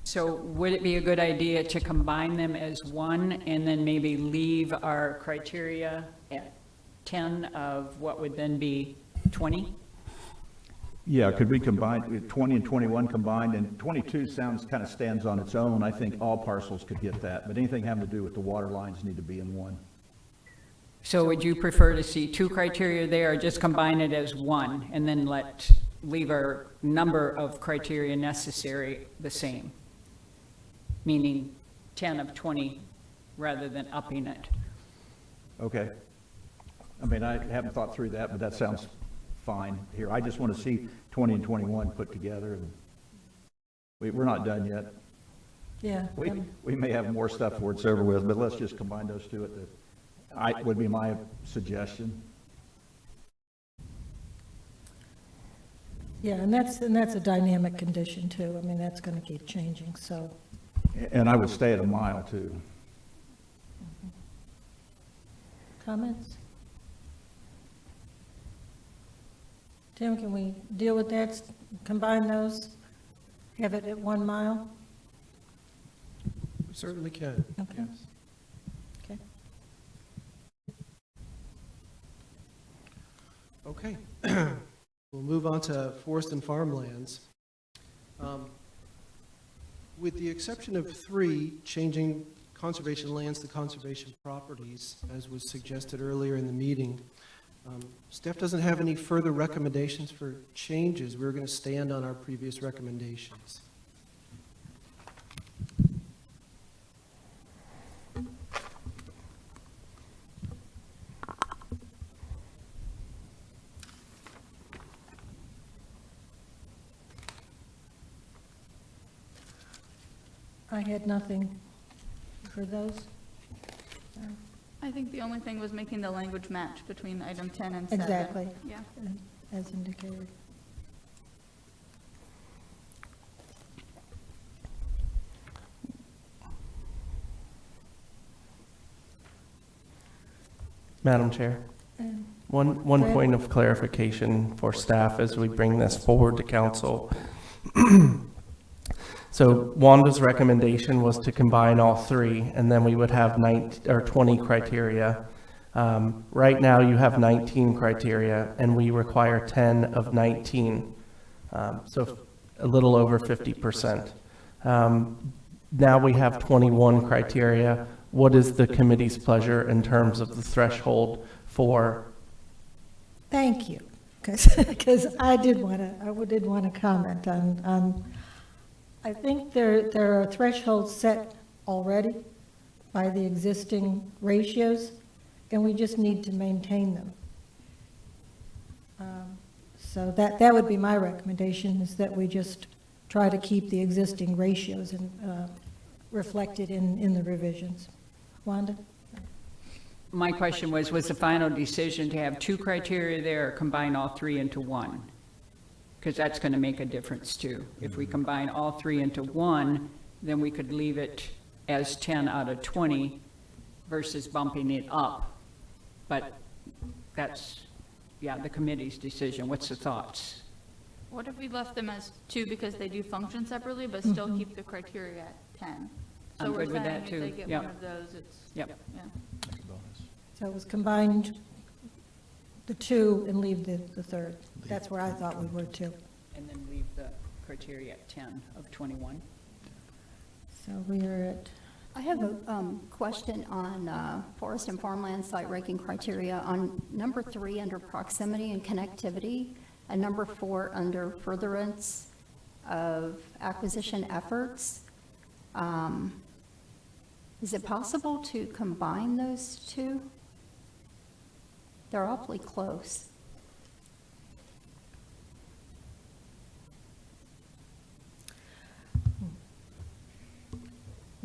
So would it be a good idea to combine them as one and then maybe leave our criteria at 10 of what would then be 20? Yeah, could we combine, 20 and 21 combined, and 22 sounds, kind of stands on its own. I think all parcels could get that, but anything having to do with the water lines need to be in one. So would you prefer to see 2 criteria there, or just combine it as 1 and then leave our number of criteria necessary the same? Meaning 10 of 20 rather than upping it. Okay. I mean, I haven't thought through that, but that sounds fine here. I just want to see 20 and 21 put together. And we're not done yet. Yeah. We may have more stuff before it's over with, but let's just combine those two would be my suggestion. Yeah, and that's a dynamic condition too. I mean, that's going to keep changing, so. And I would stay at a mile too. Comments? Tim, can we deal with that, combine those, have it at 1 mile? We certainly can. Okay. Yes. Okay. Okay. We'll move on to forest and farmlands. With the exception of 3, changing conservation lands to conservation properties, as was suggested earlier in the meeting, staff doesn't have any further recommendations for changes. We're going to stand on our previous recommendations. I had nothing for those. I think the only thing was making the language match between item 10 and 7. Exactly. Yeah. As indicated. Madam Chair, And one Brad? point of clarification for staff as we bring this forward to council. So Wanda's recommendation was to combine all 3, and then we would have 20 criteria. Right now, you have 19 criteria, and we require 10 of 19, so a little over 50%. Now we have 21 criteria. What is the committee's pleasure in terms of the threshold for? Thank you, because I did want to comment on, I think there are thresholds set already by the existing ratios, and we just need to maintain them. So that would be my recommendation, is that we just try to keep the existing ratios and reflected in the revisions. Wanda? My question was the final decision to have 2 criteria there or combine all 3 into 1? Because that's going to make a difference too. If we combine all 3 into 1, then we could leave it as 10 out of 20 versus bumping it up. But that's, yeah, the committee's decision. What's the thoughts? What if we left them as 2 because they do function separately, but still keep the criteria at 10? So I'm we're good with saying that, if too. they get Yep. one of those, it's, Yep. yeah. So it was combined, the 2, and leave the third. That's where I thought we were too. And then leave the criteria at 10 of 21. So we are at, I have a question on forest and farmland site ranking criteria on number 3 under proximity and connectivity, and number 4 under furtherance of acquisition efforts. Is it possible to combine those 2? They're awfully close.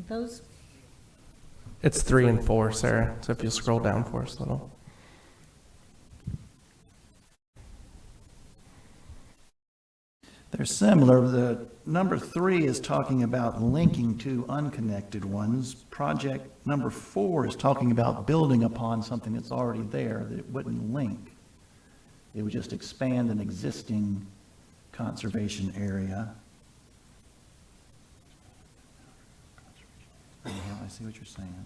those, It's 3 and 4, Sarah, so if you scroll down for us a little. They're similar. The number 3 is talking about linking to unconnected ones. Project number 4 is talking about building upon something that's already there, that it wouldn't link. It would just expand an existing conservation area. Yeah, I see what you're saying.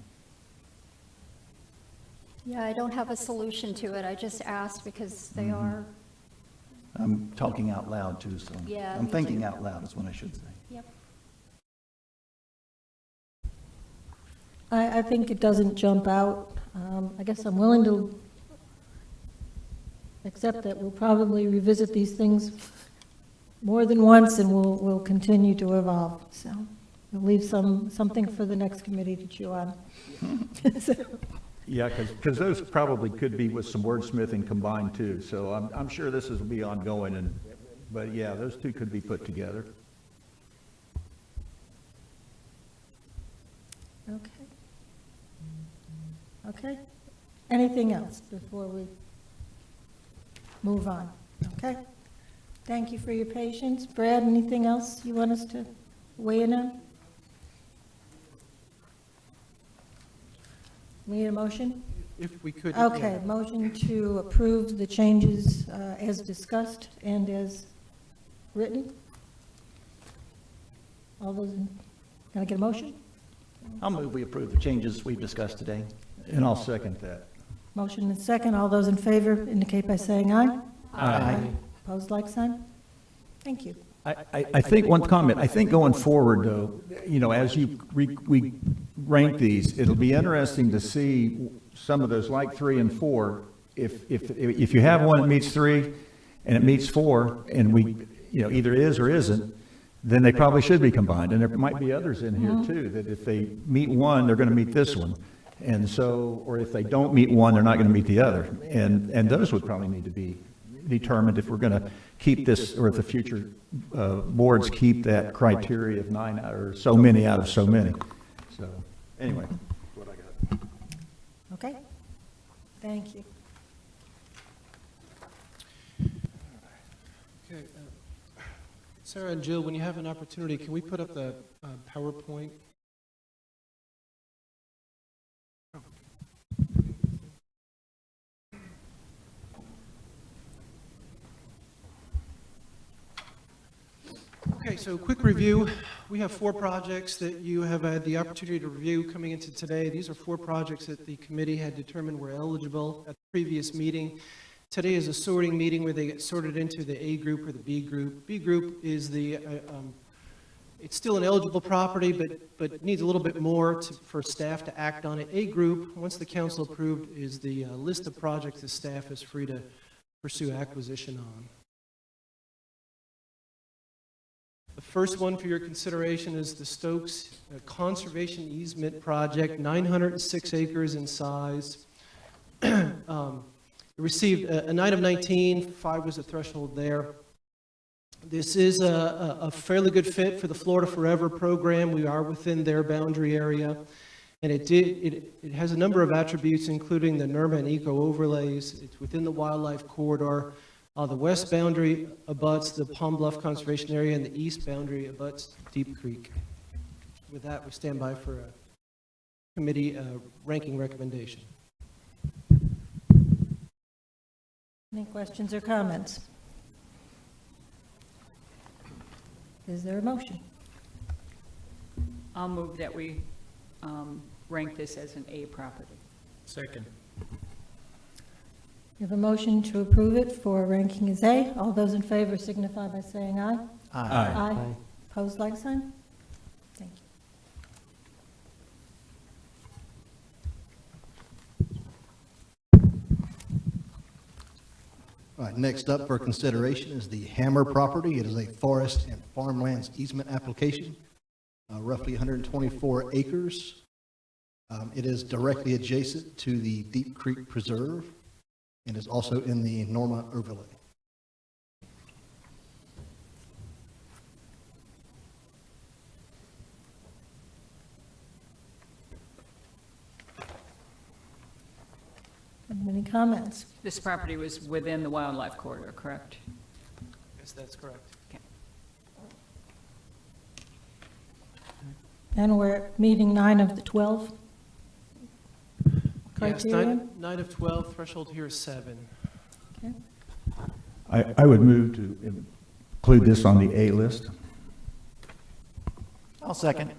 Yeah, I don't have a solution to it. I just asked because they are, I'm talking out loud too, so. Yeah, I'm me thinking too. out loud is what I should say. yep. I think it doesn't jump out. I guess I'm willing to accept that we'll probably revisit these things more than once, and we'll continue to evolve. So we'll leave something for the next committee to chew on. So, Yeah, because those probably could be with some wordsmithing combined too. So I'm sure this will be ongoing, but yeah, those 2 could be put together. Okay. Okay. Anything else before we move on? Okay. Thank you for your patience. Brad, anything else you want us to weigh in on? We need a motion? If we could. Okay, motion to approve the changes as discussed and as written. All those, can I get a motion? I'll move we approve the changes we've discussed today. And I'll second that. Motion and second. All those in favor indicate by saying aye. Aye. Opposed, like sign? Thank you. I think one comment, I think going forward though, as we rank these, it'll be interesting to see some of those like 3 and 4. If you have one that meets 3 and it meets 4 and we, either is or isn't, then they probably should be combined. And there might be others in here too, that if they meet one, they're going to meet this one. And so, or if they don't meet one, they're not going to meet the other. And those would probably need to be determined if we're going to keep this, or if the future boards keep that criteria of 9 out, or so many out of so many. So, anyway, that's what I got. Okay? Thank you. Okay, Sarah and Jill, when you have an opportunity, can we put up the PowerPoint? Okay, so quick review. We have 4 projects that you have had the opportunity to review coming into today. These are 4 projects that the committee had determined were eligible at the previous meeting. Today is a sorting meeting where they get sorted into the A group or the B group. B group is the, it's still an eligible property, but needs a little bit more for staff to act on it. A group, once the council approved, is the list of projects the staff is free to pursue acquisition on. The first one for your consideration is the Stokes Conservation Easement Project, 906 acres in size. It received an item 19, 5 was the threshold there. This is a fairly good fit for the Florida Forever program. We are within their boundary area. And it has a number of attributes, including the NERMA and eco overlays. It's within the wildlife corridor. The west boundary abuts the Palm Bluff Conservation Area, and the east boundary abuts Deep Creek. with that, we stand by for a committee ranking recommendation. Any questions or comments? Is there a motion? I'll move that we rank this as an A property. Second. We have a motion to approve it for ranking as A. All those in favor signify by saying aye. Aye. Aye. Opposed, like sign? Thank you. All right, next up for consideration is the Hammer property. It is a forest and farmlands easement application, roughly 124 acres. It is directly adjacent to the Deep Creek Preserve and is also in the Norma overlay. Any comments? This property was within the wildlife corridor, correct? Yes, that's correct. And we're at meeting 9 of the 12 Yes, criteria? 9 of 12, threshold here is 7. Okay. I would move to include this on the A list. I'll second.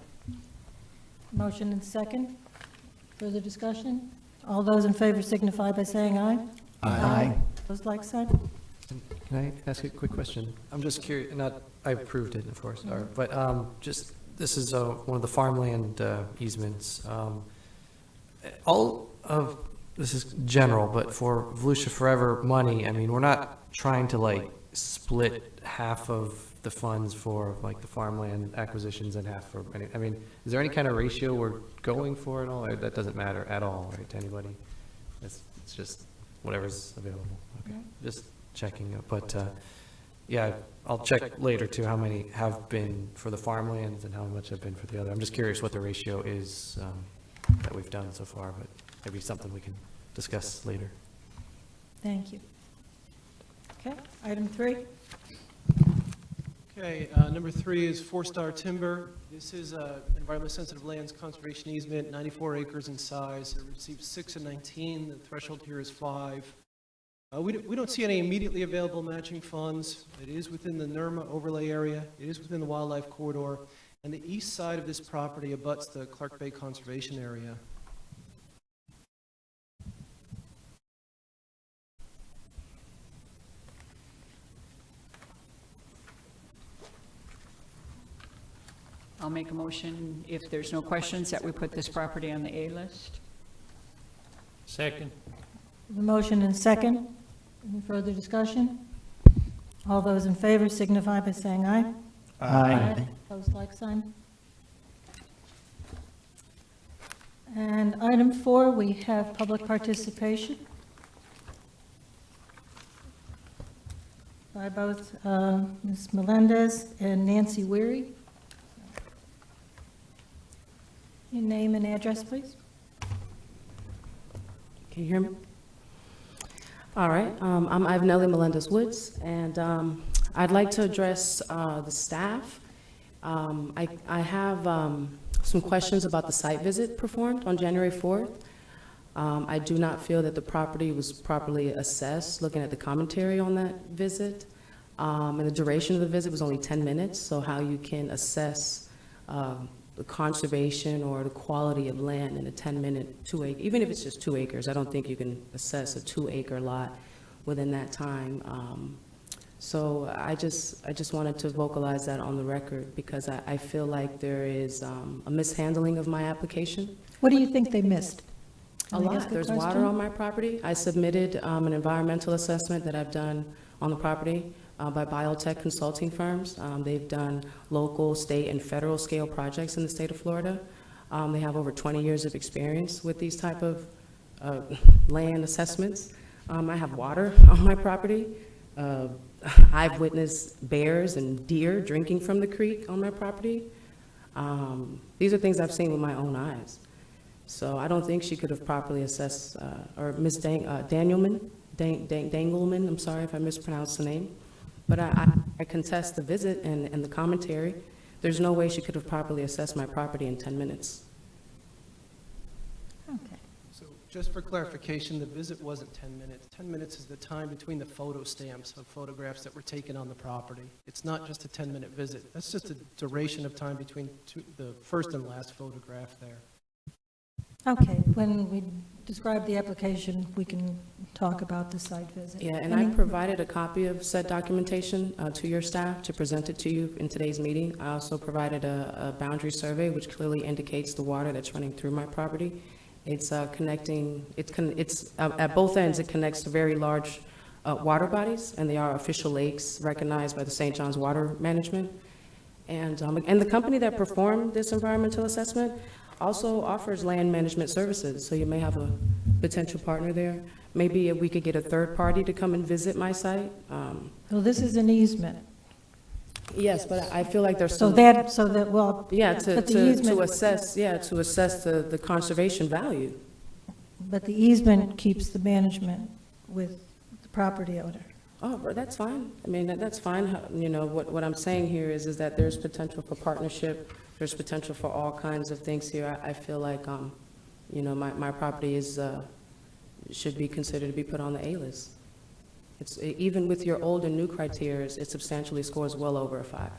Motion and second. Further discussion? All those in favor signify by saying aye. Aye. Opposed, like sign? Can I ask a quick question? I'm just curious, I approved it, of course, but just, this is one of the farmland easements. This is general, but for Volusia Forever money, I mean, we're not trying to like split half of the funds for like the farmland acquisitions and half for, I mean, is there any kind of ratio we're going for at all? Or that doesn't matter at all, right, to anybody? It's just whatever's available. Okay, just checking, but yeah, I'll check later too how many have been for the farmlands and how much have been for the other. I'm just curious what the ratio is that we've done so far, but maybe something we can discuss later. Thank you. Okay, item 3. Okay, number 3 is 4-Star Timber. This is environmentally sensitive lands conservation easement, 94 acres in size. It received 6 and 19. The threshold here is 5. We don't see any immediately available matching funds. It is within the NERMA overlay area. It is within the wildlife corridor. And the east side of this property abuts the Clark Bay Conservation Area. I'll make a motion, if there's no questions, that we put this property on the A list. Second. The motion and second. Any further discussion? All those in favor signify by saying aye. Aye. Opposed, like sign. And item 4, we have public participation by both Ms. Melendez and Nancy Weary. Your name and address, please. Can you hear me? All right, I'm Ivanelli Melendez-Woods, and I'd like to address the staff. I have some questions about the site visit performed on January 4th. I do not feel that the property was properly assessed, looking at the commentary on that visit. And the duration of the visit was only 10 minutes, so how you can assess the conservation or the quality of land in a 10-minute 2-acre, even if it's just 2 acres, I don't think you can assess a 2-acre lot within that time. So I just wanted to vocalize that on the record because I feel like there is a mishandling of my application. What do you think they missed? A Can I lot. ask a There's question? water on my property. I submitted an environmental assessment that I've done on the property by biotech consulting firms. They've done local, state, and federal scale projects in the state of Florida. They have over 20 years of experience with these type of land assessments. I have water on my property. I've witnessed bears and deer drinking from the creek on my property. These are things I've seen with my own eyes. So I don't think she could have properly assessed, or Ms. Danielman, Dangelman, I'm sorry if I mispronounced the name. But I contest the visit and the commentary There's no way she could have properly assessed my property in 10 minutes. Okay. So just for clarification, the visit wasn't 10 minutes. 10 minutes is the time between the photo stamps of photographs that were taken on the property. It's not just a 10-minute visit. That's just a duration of time between the first and last photograph there. Okay, when we describe the application, we can talk about the site visit. Yeah, and I provided a copy of said documentation to your staff to present it to you in today's meeting. I also provided a boundary survey, which clearly indicates the water that's running through my property. It's connecting, it's at both ends, it connects to very large water bodies, and they are official lakes recognized by the St. John's Water Management. And the company that performed this environmental assessment also offers land management services, so you may have a potential partner there. Maybe if we could get a third party to come and visit my site. Well, this is an easement. Yes, but I feel like there's So some. that, well. Yeah, but the easement- to assess the conservation value. But the easement keeps the management with the property owner. Oh, but that's fine. I mean, that's fine. You know, what I'm saying here is that there's potential for partnership. There's potential for all kinds of things here. I feel like, you know, my property should be considered to be put on the A-list. It's, even with your old and new criteria, it substantially scores well over a 5.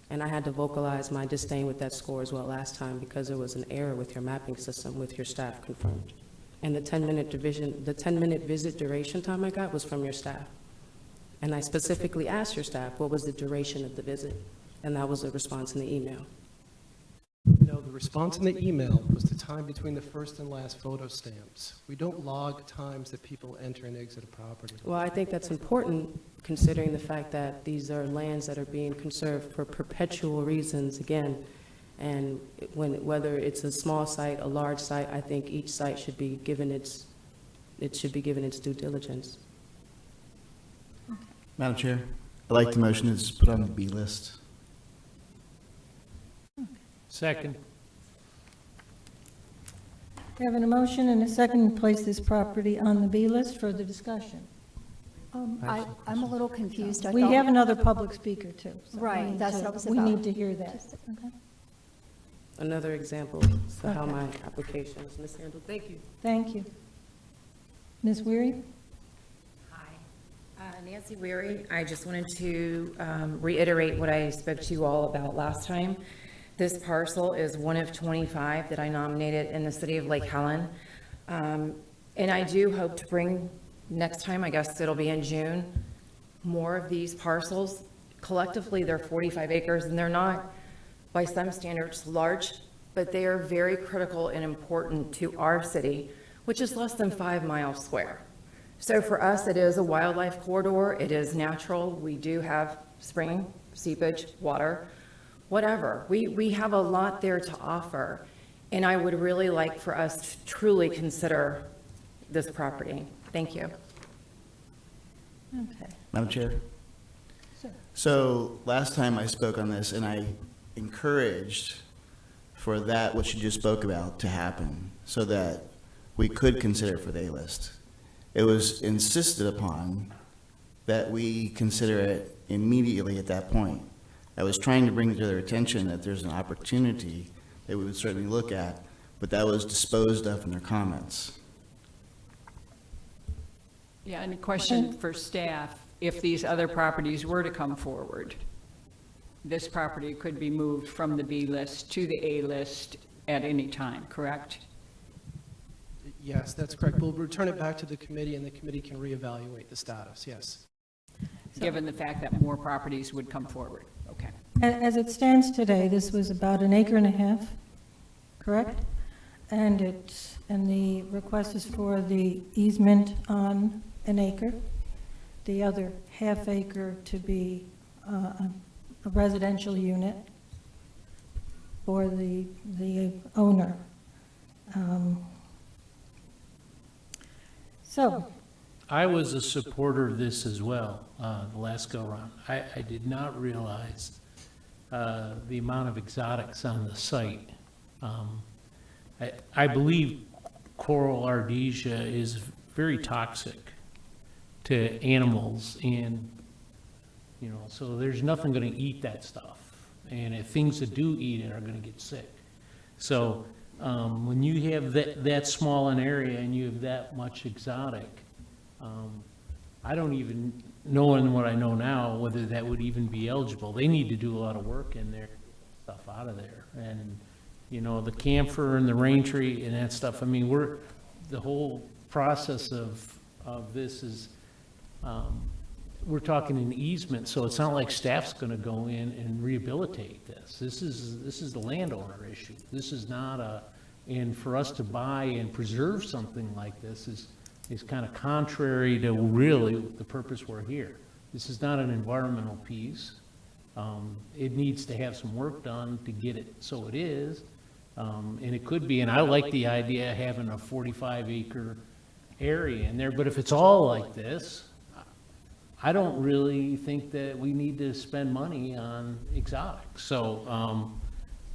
And I had to vocalize my disdain with that score as well last time because there was an error with your mapping system with your staff confirmed. And the 10-minute visit duration time I got was from your staff. And I specifically asked your staff, what was the duration of the visit? And that was the response in the email. No, the response in the email was the time between the first and last photo stamps. We don't log times that people enter and exit a property. Well, I think that's important considering the fact that these are lands that are being conserved for perpetual reasons again. And whether it's a small site, a large site, I think each site should be given its due diligence. Madam Chair, I'd like the motion is put on the B list. Second. We have an motion and a second to place this property on the B list for the discussion. I'm a little confused. I We thought- have another public speaker too. so we Right, need that's to- what I was We about. need to hear that. Okay. Another example of how my application is mishandled. Thank you. Thank you. Ms. Weary? Nancy Weary. I just wanted to reiterate what I spoke to you all about last time. This parcel is one of 25 that I nominated in the city of Lake Helen. And I do hope to bring, next time, I guess it'll be in June, more of these parcels. Collectively, they're 45 acres, and they're not, by some standards, large, but they are very critical and important to our city, which is less than 5 miles square. So for us, it is a wildlife corridor. It is natural. We do have spring, seepage, water, whatever. We have a lot there to offer. And I would really like for us to truly consider this property. Thank you. Okay. Madam Chair? Sir. So last time I spoke on this and I encouraged for that, what you just spoke about, to happen so that we could consider it for the A-list. It was insisted upon that we consider it immediately at that point. I was trying to bring to their attention that there's an opportunity that we would certainly look at, but that was disposed of in their comments. Yeah, and a question for staff, if these other properties were to come forward, this property could be moved from the B list to the A list at any time, correct? Yes, that's correct. We'll return it back to the committee, and the committee can reevaluate the status, yes. Given the fact that more properties would come forward, okay. As it stands today, this was about 1.5 acres, correct? And the request is for the easement on 1 acre, the other ½ acre to be a residential unit for the owner. So, I was a supporter of this as well, the last go-around. I did not realize the amount of exotics on the site. I believe coral ardesia is very toxic to animals, and, you know, so there's nothing going to eat that stuff. and if things that do eat it are gonna get sick. So, when you have that small an area and you have that much exotic, I don't even, knowing what I know now, whether that would even be eligible. They need to do a lot of work in there, stuff out of there. And, you know, the camphor and the rain tree and that stuff, I mean, the whole process of this is, we're talking an easement, so it's not like staff's gonna go in and rehabilitate this. This is the landowner issue. This is not and for us to buy and preserve something like this is kind of contrary to really the purpose we're here. This is not an environmental piece. It needs to have some work done to get it so it is. And it could be, and I like the idea of having a 45-acre area in there, but if it's all like this, I don't really think that we need to spend money on exotics. So,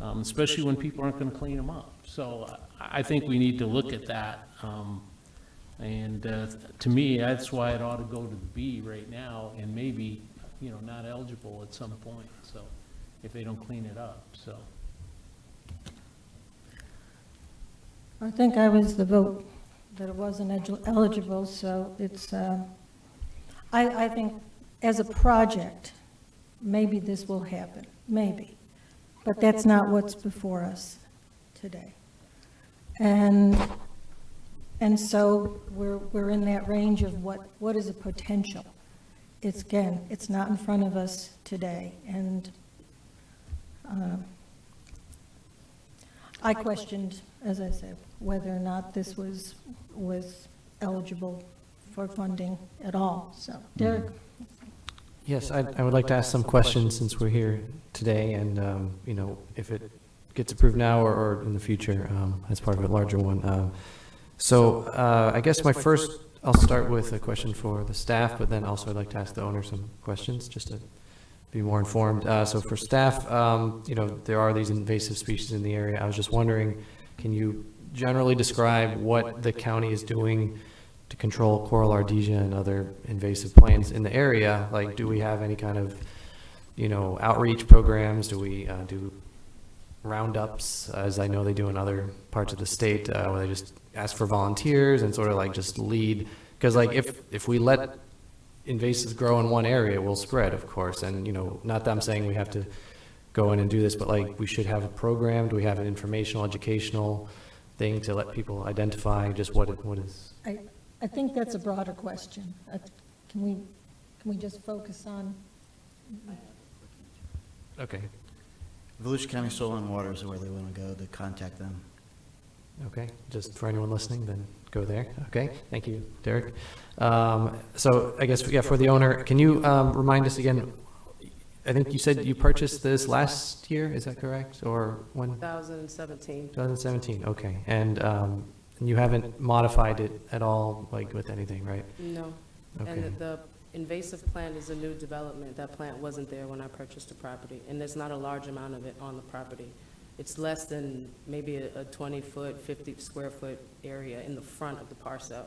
especially when people aren't going to clean them up. So I think we need to look at that. And to me, that's why it ought to go to the B right now, and maybe, you know, not eligible at some point, so, if they don't clean it up, so. I think I was the vote that it wasn't eligible, so it's, I think as a project, maybe this will happen, maybe. But that's not what's before us today. And so we're in that range of what is a potential. It's, again, it's not in front of us today. And I questioned, as I said, whether or not this was eligible for funding at all. So, Derek? Yes, I would like to ask some questions since we're here today, and, you know, if it gets approved now or in the future as part of a larger one. So I guess I'll start with a question for the staff, but then also I'd like to ask the owner some questions just to be more informed. So for staff, you know, there are these invasive species in the area. I was just wondering, can you generally describe what the county is doing to control coral ardesia and other invasive plants in the area? Like, do we have any kind of, you know, outreach programs? Do we do roundups, as I know they do in other parts of the state, where they just ask for volunteers and sort of like just lead? Because like if we let invasives grow in one area, we'll spread, of course. And, you know, not that I'm saying we have to go in and do this, but like we should have a program. Do we have an informational, educational thing to let people identify just what is? I think that's a broader question. Can we just focus on? Okay. Volusia County Soil and Water is where they want to go to contact them. Okay, just for anyone listening, then go there. Okay, thank you, Derek. So I guess, yeah, for the owner, can you remind us again, I think you said you purchased this last year, is that correct? Or when? 2017. 2017, okay. And you haven't modified it at all, like with anything, right? No. Okay. And the invasive plant is a new development. That plant wasn't there when I purchased the property, and there's not a large amount of it on the property. It's less than maybe a 20-foot, 50-square-foot area in the front of the parcel.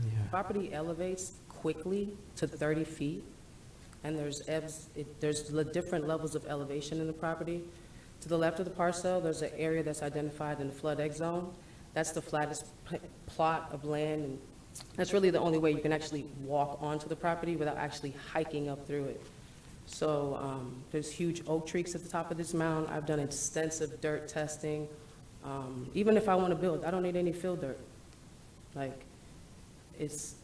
Yeah. Property elevates quickly to 30 feet, and there's different levels of elevation in the property. To the left of the parcel, there's an area that's identified in the flood X zone. That's the flattest plot of land, and that's really the only way you can actually walk onto the property without actually hiking up through it. So there's huge oak trees at the top of this mound. I've done extensive dirt testing. Even if I want to build, I don't need any fill dirt. Like, it's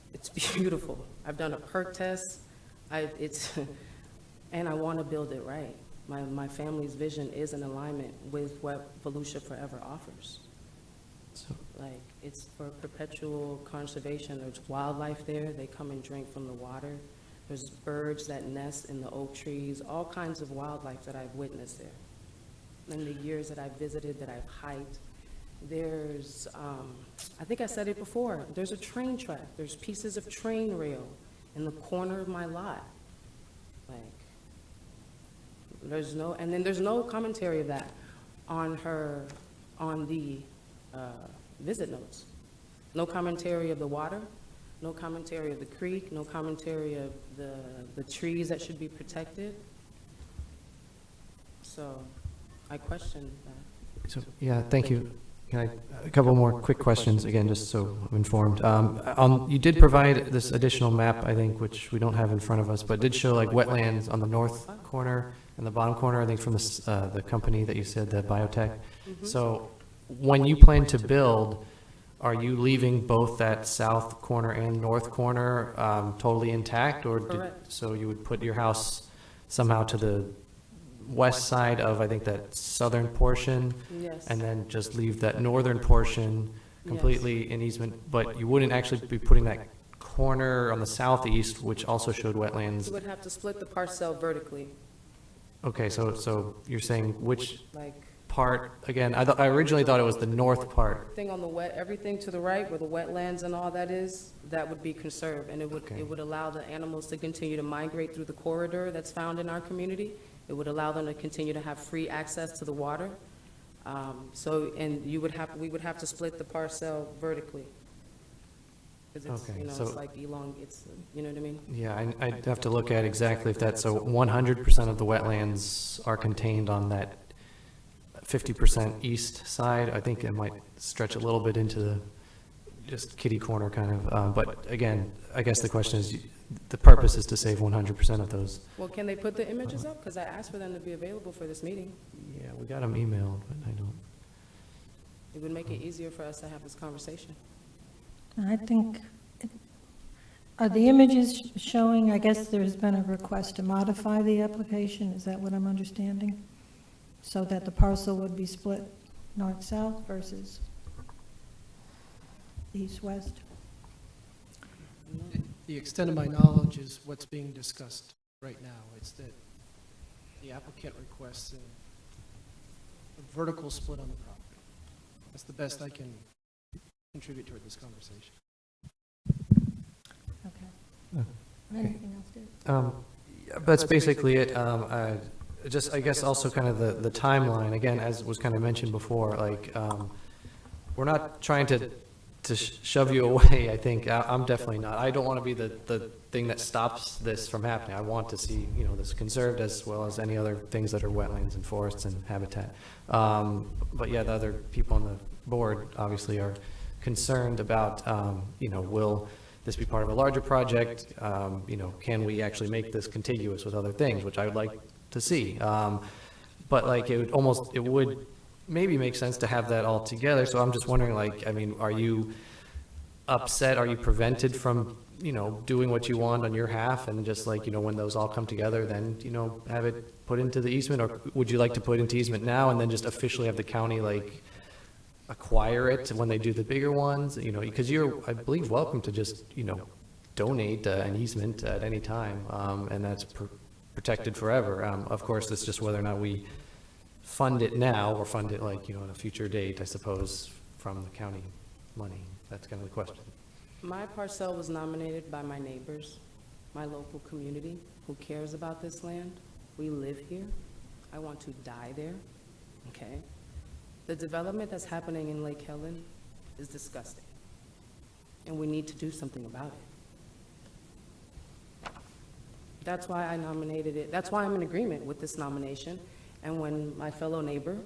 beautiful. I've done a perk test. And I want to build it right. My family's vision is in alignment with what Volusia Forever offers. So, Like, it's for perpetual conservation. There's wildlife there. They come and drink from the water. There's birds that nest in the oak trees, all kinds of wildlife that I've witnessed there. In the years that I've visited, that I've hiked, there's, I think I said it before, there's a train track. There's pieces of train rail in the corner of my lot. Like, there's no commentary of that on the visit notes. No commentary of the water, no commentary of the creek, no commentary of the trees that should be protected. So I question that. So, yeah, thank you. Can I, a couple more quick questions, again, just so I'm informed. You did provide this additional map, I think, which we don't have in front of us, but did show like wetlands on the north corner and the bottom corner, I think from the company that you said, the biotech. So when you plan to build, are you leaving both that south corner and north corner totally intact? Or Correct. so you would put your house somehow to the west side of, I think, that southern portion? Yes. And then just leave that northern portion completely in easement, but you wouldn't actually be putting that corner on the southeast, which also showed You wetlands. would have to split the parcel vertically, Okay, so you're saying which like part, again, I originally thought it was the north part. thing on the everything to the right where the wetlands and all that is, that would be conserved. And Okay. it would allow the animals to continue to migrate through the corridor that's found in our community. It would allow them to continue to have free access to the water. And we would have to split the parcel vertically. Because Okay, it's, so- it's like it's, you know what I mean? Yeah, I'd have to look at exactly if that's, so 100% of the wetlands are contained on that 50% east side. I think it might stretch a little bit into the just kitty corner kind of, but again, I guess the question is, the purpose is to save 100% of those. Well, can they put the images up? Because I asked for them to be available for this meeting. Yeah, we got them emailed, but I don't. It would make it easier for us to have this conversation. I think, are the images showing, I guess there's been a request to modify the application, is that what I'm understanding? So that the parcel would be split north-south versus east-west? The extent of my knowledge is what's being discussed right now. It's that the applicant requests a vertical split on the property. That's the best I can contribute toward this conversation. Okay. Anything else, Dave? Yeah, that's basically it. I guess also kind of the timeline, again, as was kind of mentioned before, like, we're not trying to shove you away, I think. I'm definitely not. I don't want to be the thing that stops this from happening. I want to see, this conserved as well as any other things that are wetlands and forests and habitat. But yeah, the other people on the board obviously are concerned about, will this be part of a larger project? Can we actually make this contiguous with other things, which I would like to see. But like, it would maybe make sense to have that all together. So I'm just wondering, like, I mean, are you upset? Are you prevented from, doing what you want on your half and just like, when those all come together, then, have it put into the easement? Or would you like to put into easement now and then just officially have the county like acquire it when they do the bigger ones? Because you're, I believe, welcome to just, donate an easement at any time. And that's protected forever. Of course, it's just whether or not we fund it now or fund it like, at a future date, I suppose, from the county money. That's kind of the question. My parcel was nominated by my neighbors, my local community who cares about this land. We live here. I want to die there, okay? The development that's happening in Lake Helen is disgusting, and we need to do something about it. That's why I nominated it. That's why I'm in agreement with this nomination. And when my fellow neighbor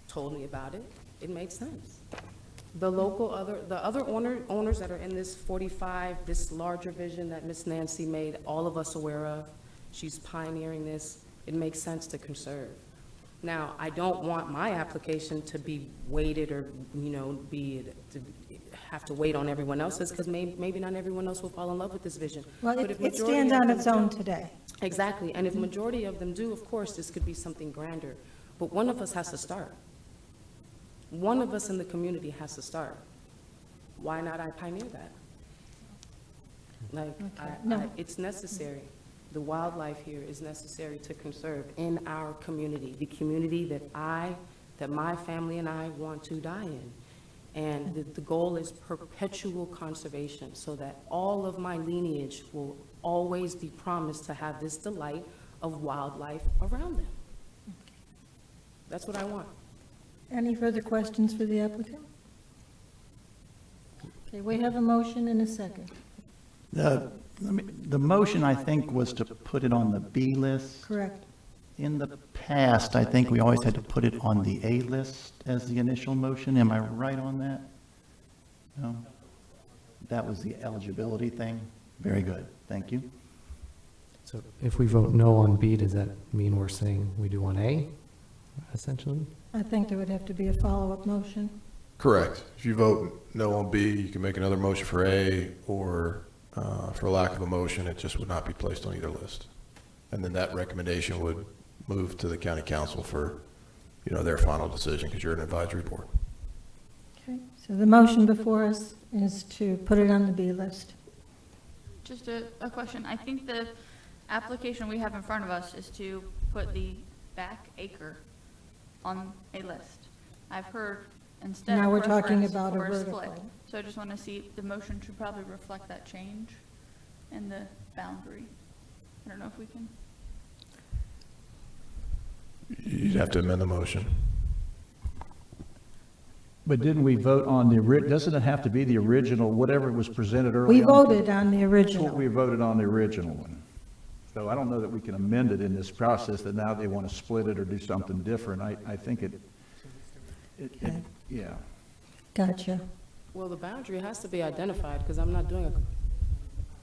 told me about it, it made sense. The other owners that are in this 45, this larger vision that Miss Nancy made all of us aware of, she's pioneering this, it makes sense to conserve. Now, I don't want my application to be weighted or, have to wait on everyone else's, because maybe not everyone else will fall in love with this vision. Well, But if it majority stands of on them its own do- today. Exactly, and if majority of them do, of course, this could be something grander. But one of us has to start. One of us in the community has to start. Why not I pioneer that? Like, No. it's necessary. The wildlife here is necessary to conserve in our community, the community that my family and I want to die in. And the goal is perpetual conservation, so that all of my lineage will always be promised to have this delight of wildlife around them. That's what I want. Any further questions for the applicant? Okay, we have a motion and a second. The motion, I think, was to put it on the B list. Correct. In the past, I think we always had to put it on the A list as the initial motion. Am I right on that? No? That was the eligibility thing? Very good, thank you. So if we vote no on B, does that mean we're saying we do on A, essentially? I think there would have to be a follow-up motion. Correct. If you vote no on B, you can make another motion for A, or for lack of a motion, it just would not be placed on either list. And then that recommendation would move to the county council for, their final decision, because you're an advisory board. Okay, so the motion before us is to put it on the B list. Just a question. I think the application we have in front of us is to put the back acre on a list. I've heard instead Now of we're talking preference about a for split. vertical. So I just want to see, the motion should probably reflect that change in the boundary. I don't know if we can. You'd have to amend the motion. But didn't we vote on doesn't it have to be the original, whatever was presented earlier? We voted on the original. We voted on the original one. So I don't know that we can amend it in this process, that now they want to split it or do something different. I think yeah. Gotcha. Well, the boundary has to be identified, because I'm not doing a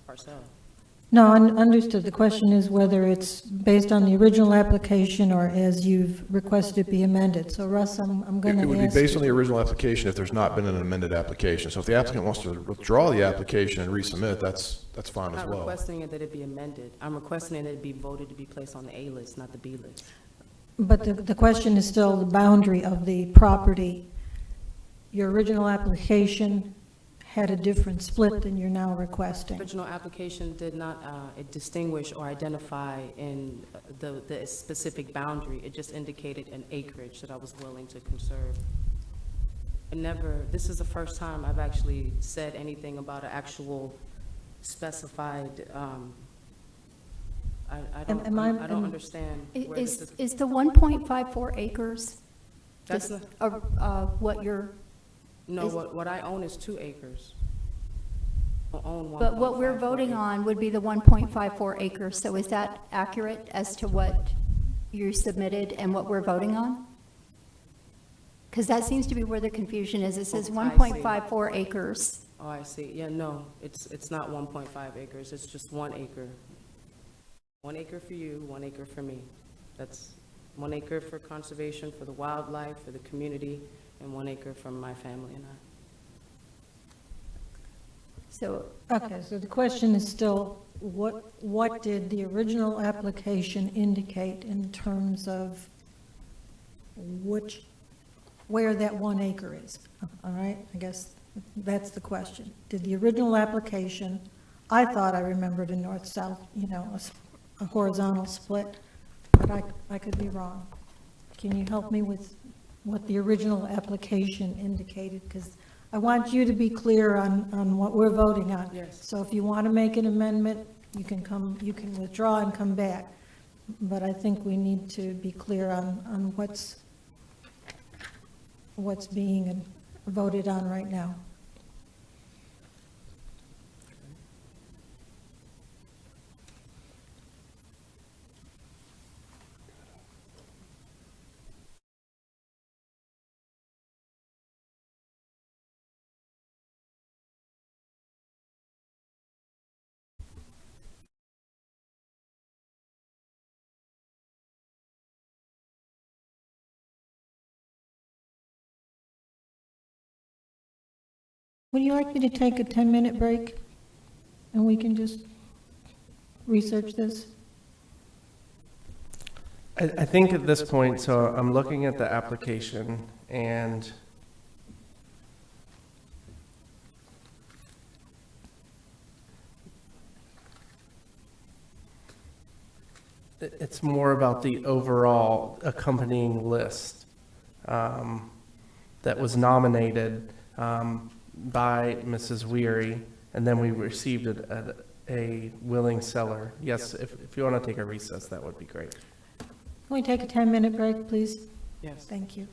parcel. No, understood. The question is whether it's based on the original application or as you've requested it be amended. So Russ, I'm going to ask. It would be based on the original application if there's not been an amended application. So if the applicant wants to withdraw the application and resubmit, that's fine I'm as not well. requesting it that it be amended. I'm requesting that it be voted to be placed on the A list, not the B list. But the question is still the boundary of the property. Your original application had a different split than you're now requesting. Original application did not distinguish or identify in the specific boundary. It just indicated an acreage that I was willing to conserve. This is the first time I've actually said anything about an actual specified, I don't understand where this is. Is the 1.54 acres That's just, what you're? No, what I own is 2 acres. I own But what we're 1.54 voting acres. on would be the 1.54 acres, so is that accurate as to what you submitted and what we're voting on? Because that seems to be where the confusion is. It says Oh, I see. 1.54 acres. Oh, I see. Yeah, no, it's not 1.5 acres. It's just 1 acre. 1 acre for you, 1 acre for me. That's 1 acre for conservation, for the wildlife, for the community, and 1 acre from my family and I. So, Okay, so the question is still, what did the original application indicate in terms of where that 1 acre is? All right, I guess that's the question. Did the original application, I thought I remembered a north-south, a horizontal split, but I could be wrong. Can you help me with what the original application indicated? Because I want you to be clear on what we're voting on. Yes. So if you want to make an amendment, you can withdraw and come back. But I think we need to be clear on what's being voted on right now. Would you like me to take a 10-minute break and we can just research this? I think at this point, so I'm looking at the application, and it's more about the overall accompanying list that was nominated by Mrs. Weary, and then we received a willing seller. Yes, if you want to take a recess, that would be great. Can we take a 10-minute break, please? Yes. Thank you.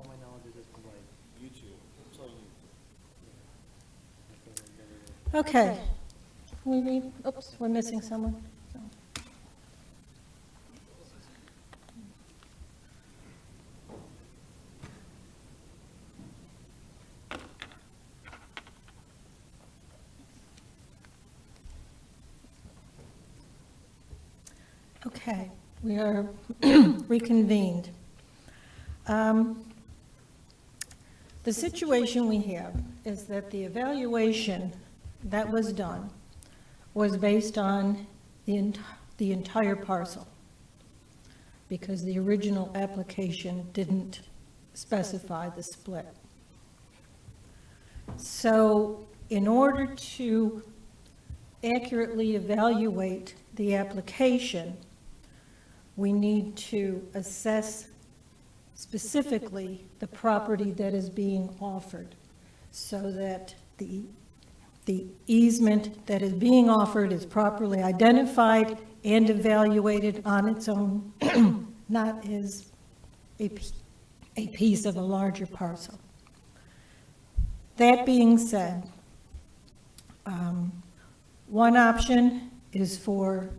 all my knowledge is just from like YouTube. So Okay. We need, oops, we're missing someone. Okay, we are reconvened. The situation we have is that the evaluation that was done was based on the entire parcel, because the original application didn't specify the split. So in order to accurately evaluate the application, we need to assess specifically the property that is being offered, so that the easement that is being offered is properly identified and evaluated on its own, not as a piece of a larger parcel. That being said, one option is for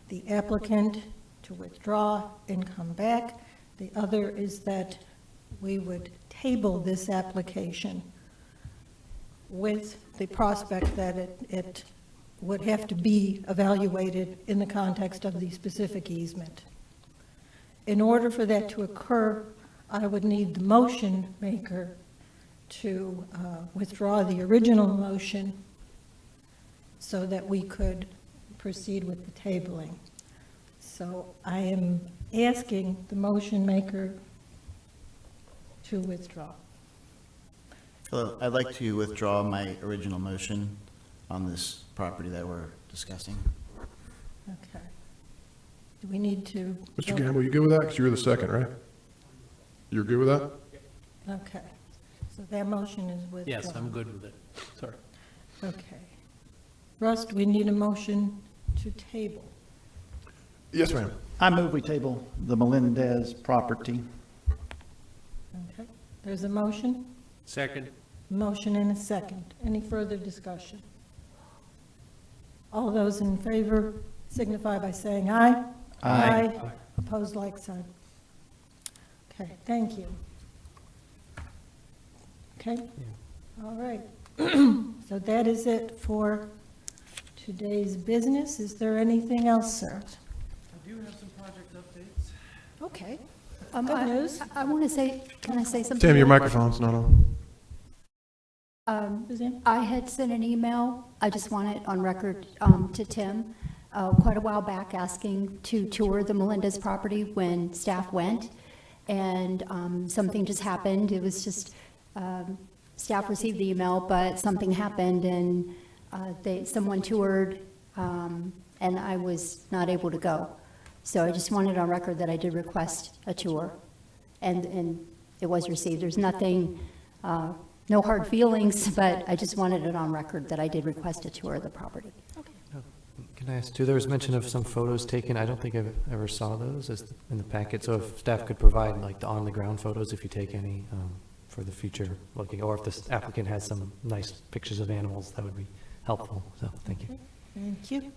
the applicant to withdraw and come back. The other is that we would table this application with the prospect that it would have to be evaluated in the context of the specific easement. In order for that to occur, I would need the motion maker to withdraw the original motion so that we could proceed with the tabling. So I am asking the motion maker to withdraw. Hello, I'd like to withdraw my original motion on this property that we're discussing. Okay. Do we need to? Mr. Gamble, you good with that? Because you were the second, right? You're good with that? Okay. So that motion is withdrawn. Yes, I'm good with it. Sorry. Okay. Russ, do we need a motion to table? Yes, ma'am. I move we table the Melendez property. Okay. There's a motion? Second. Motion and a second. Any further discussion? All those in favor signify by saying aye. Aye. Opposed, like sign. Okay, thank you. Okay? All right. So that is it for today's business. Is there anything else, sir? I do have some project updates. Okay. Good news. I want to say, can I say something? Tim, your microphone's not on. Suzanne? I had sent an email, I just want it on record, to Tim, quite a while back, asking to tour the Melendez property when staff went, and something just happened. It was just, staff received the email, but something happened, and someone toured, and I was not able to go. So I just wanted on record that I did request a tour, and it was received. There's nothing, no hard feelings, but I just wanted it on record that I did request a tour of the property. Can I ask too, there was mention of some photos taken. I don't think I ever saw those in the packet. So if staff could provide like the on-the-ground photos, if you take any for the future looking, or if the applicant has some nice pictures of animals, that would be helpful. So thank you. Thank you.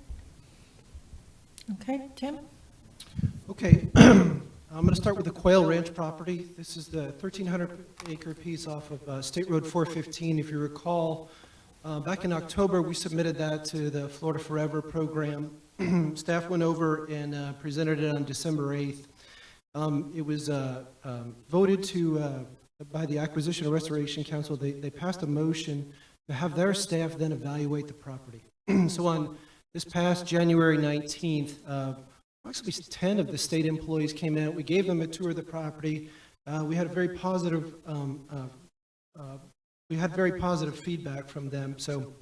Okay, Tim? Okay, I'm going to start with the Quail Ranch property. This is the 1,300-acre piece off of State Road 415. If you recall, back in October, we submitted that to the Florida Forever program. Staff went over and presented it on December 8th. It was voted to, by the Acquisition and Restoration Council, they passed a motion to have their staff then evaluate the property. So on this past January 19th, approximately 10 of the state employees came out. We gave them a tour of the property. We had a very positive, feedback from them. So,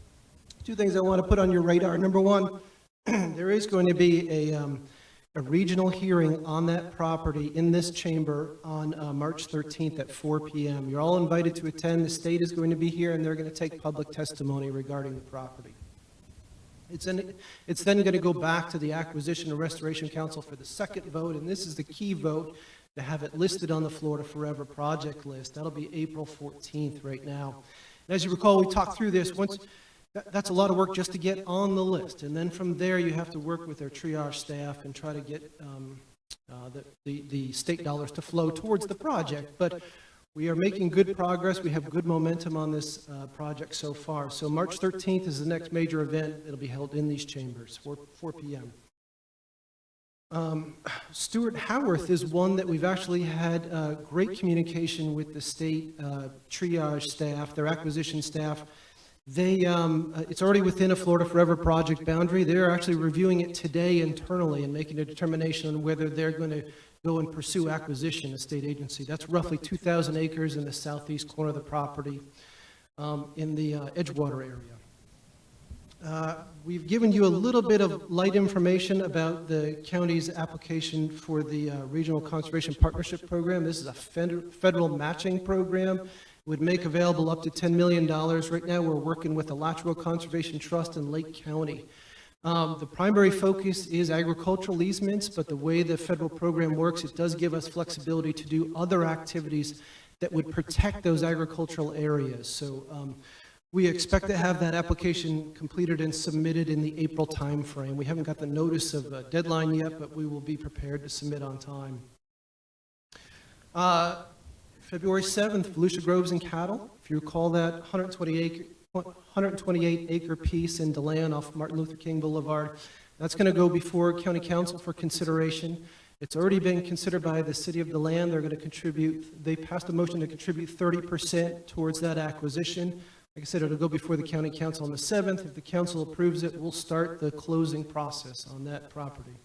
two things I want to put on your radar. Number one, there is going to be a regional hearing on that property in this chamber on March 13th at 4 p.m. You're all invited to attend. The state is going to be here, and they're going to take public testimony regarding the property. It's then going to go back to the Acquisition and Restoration Council for the second vote, and this is the key vote. to have it listed on the Florida Forever project list. That'll be April 14th right now. And as you recall, we talked through this. That's a lot of work just to get on the list. And then from there, you have to work with their triage staff and try to get the state dollars to flow towards the project. But we are making good progress. We have good momentum on this project so far. So March 13th is the next major event. It'll be held in these chambers, 4 p.m. Stuart Howarth is one that we've actually had great communication with the state triage staff, their acquisition staff. It's already within a Florida Forever project boundary. They're actually reviewing it today internally and making a determination on whether they're going to go and pursue acquisition, a state agency. That's roughly 2,000 acres in the southeast corner of the property in the Edgewater area. We've given you a little bit of light information about the county's application for the Regional Conservation Partnership Program. This is a federal matching program. It would make available up to $10 million. Right now, we're working with the Latchwell Conservation Trust in Lake County. The primary focus is agricultural easements, but the way the federal program works, it does give us flexibility to do other activities that would protect those agricultural areas. So we expect to have that application completed and submitted in the April timeframe. We haven't got the notice of a deadline yet, but we will be prepared to submit on time. February 7th, Volusia Groves and Cattle. If you recall that 128-acre piece in DeLand off Martin Luther King Boulevard, that's going to go before County Council for consideration. It's already been considered by the city of DeLand. They're going to contribute, they passed a motion to contribute 30% towards that acquisition. Like I said, it'll go before the County Council on the 7th. If the council approves it, we'll start the closing process on that property.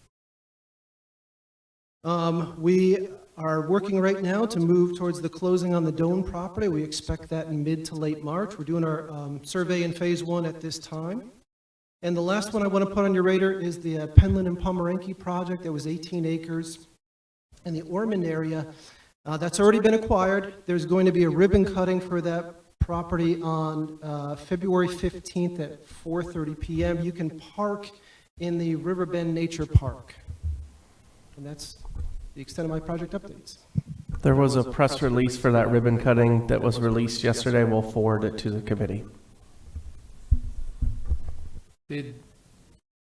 We are working right now to move towards the closing on the Doan property. We expect that in mid to late March. We're doing our survey in phase 1 at this time. And the last one I want to put on your radar is the Penland and Pomeranke project. That was 18 acres in the Ormond area. That's already been acquired. There's going to be a ribbon cutting for that property on February 15th at 4:30 p.m. You can park in the Riverbend Nature Park. And that's the extent of my project updates. There was a press release for that ribbon cutting that was released yesterday. We'll forward it to the committee. Did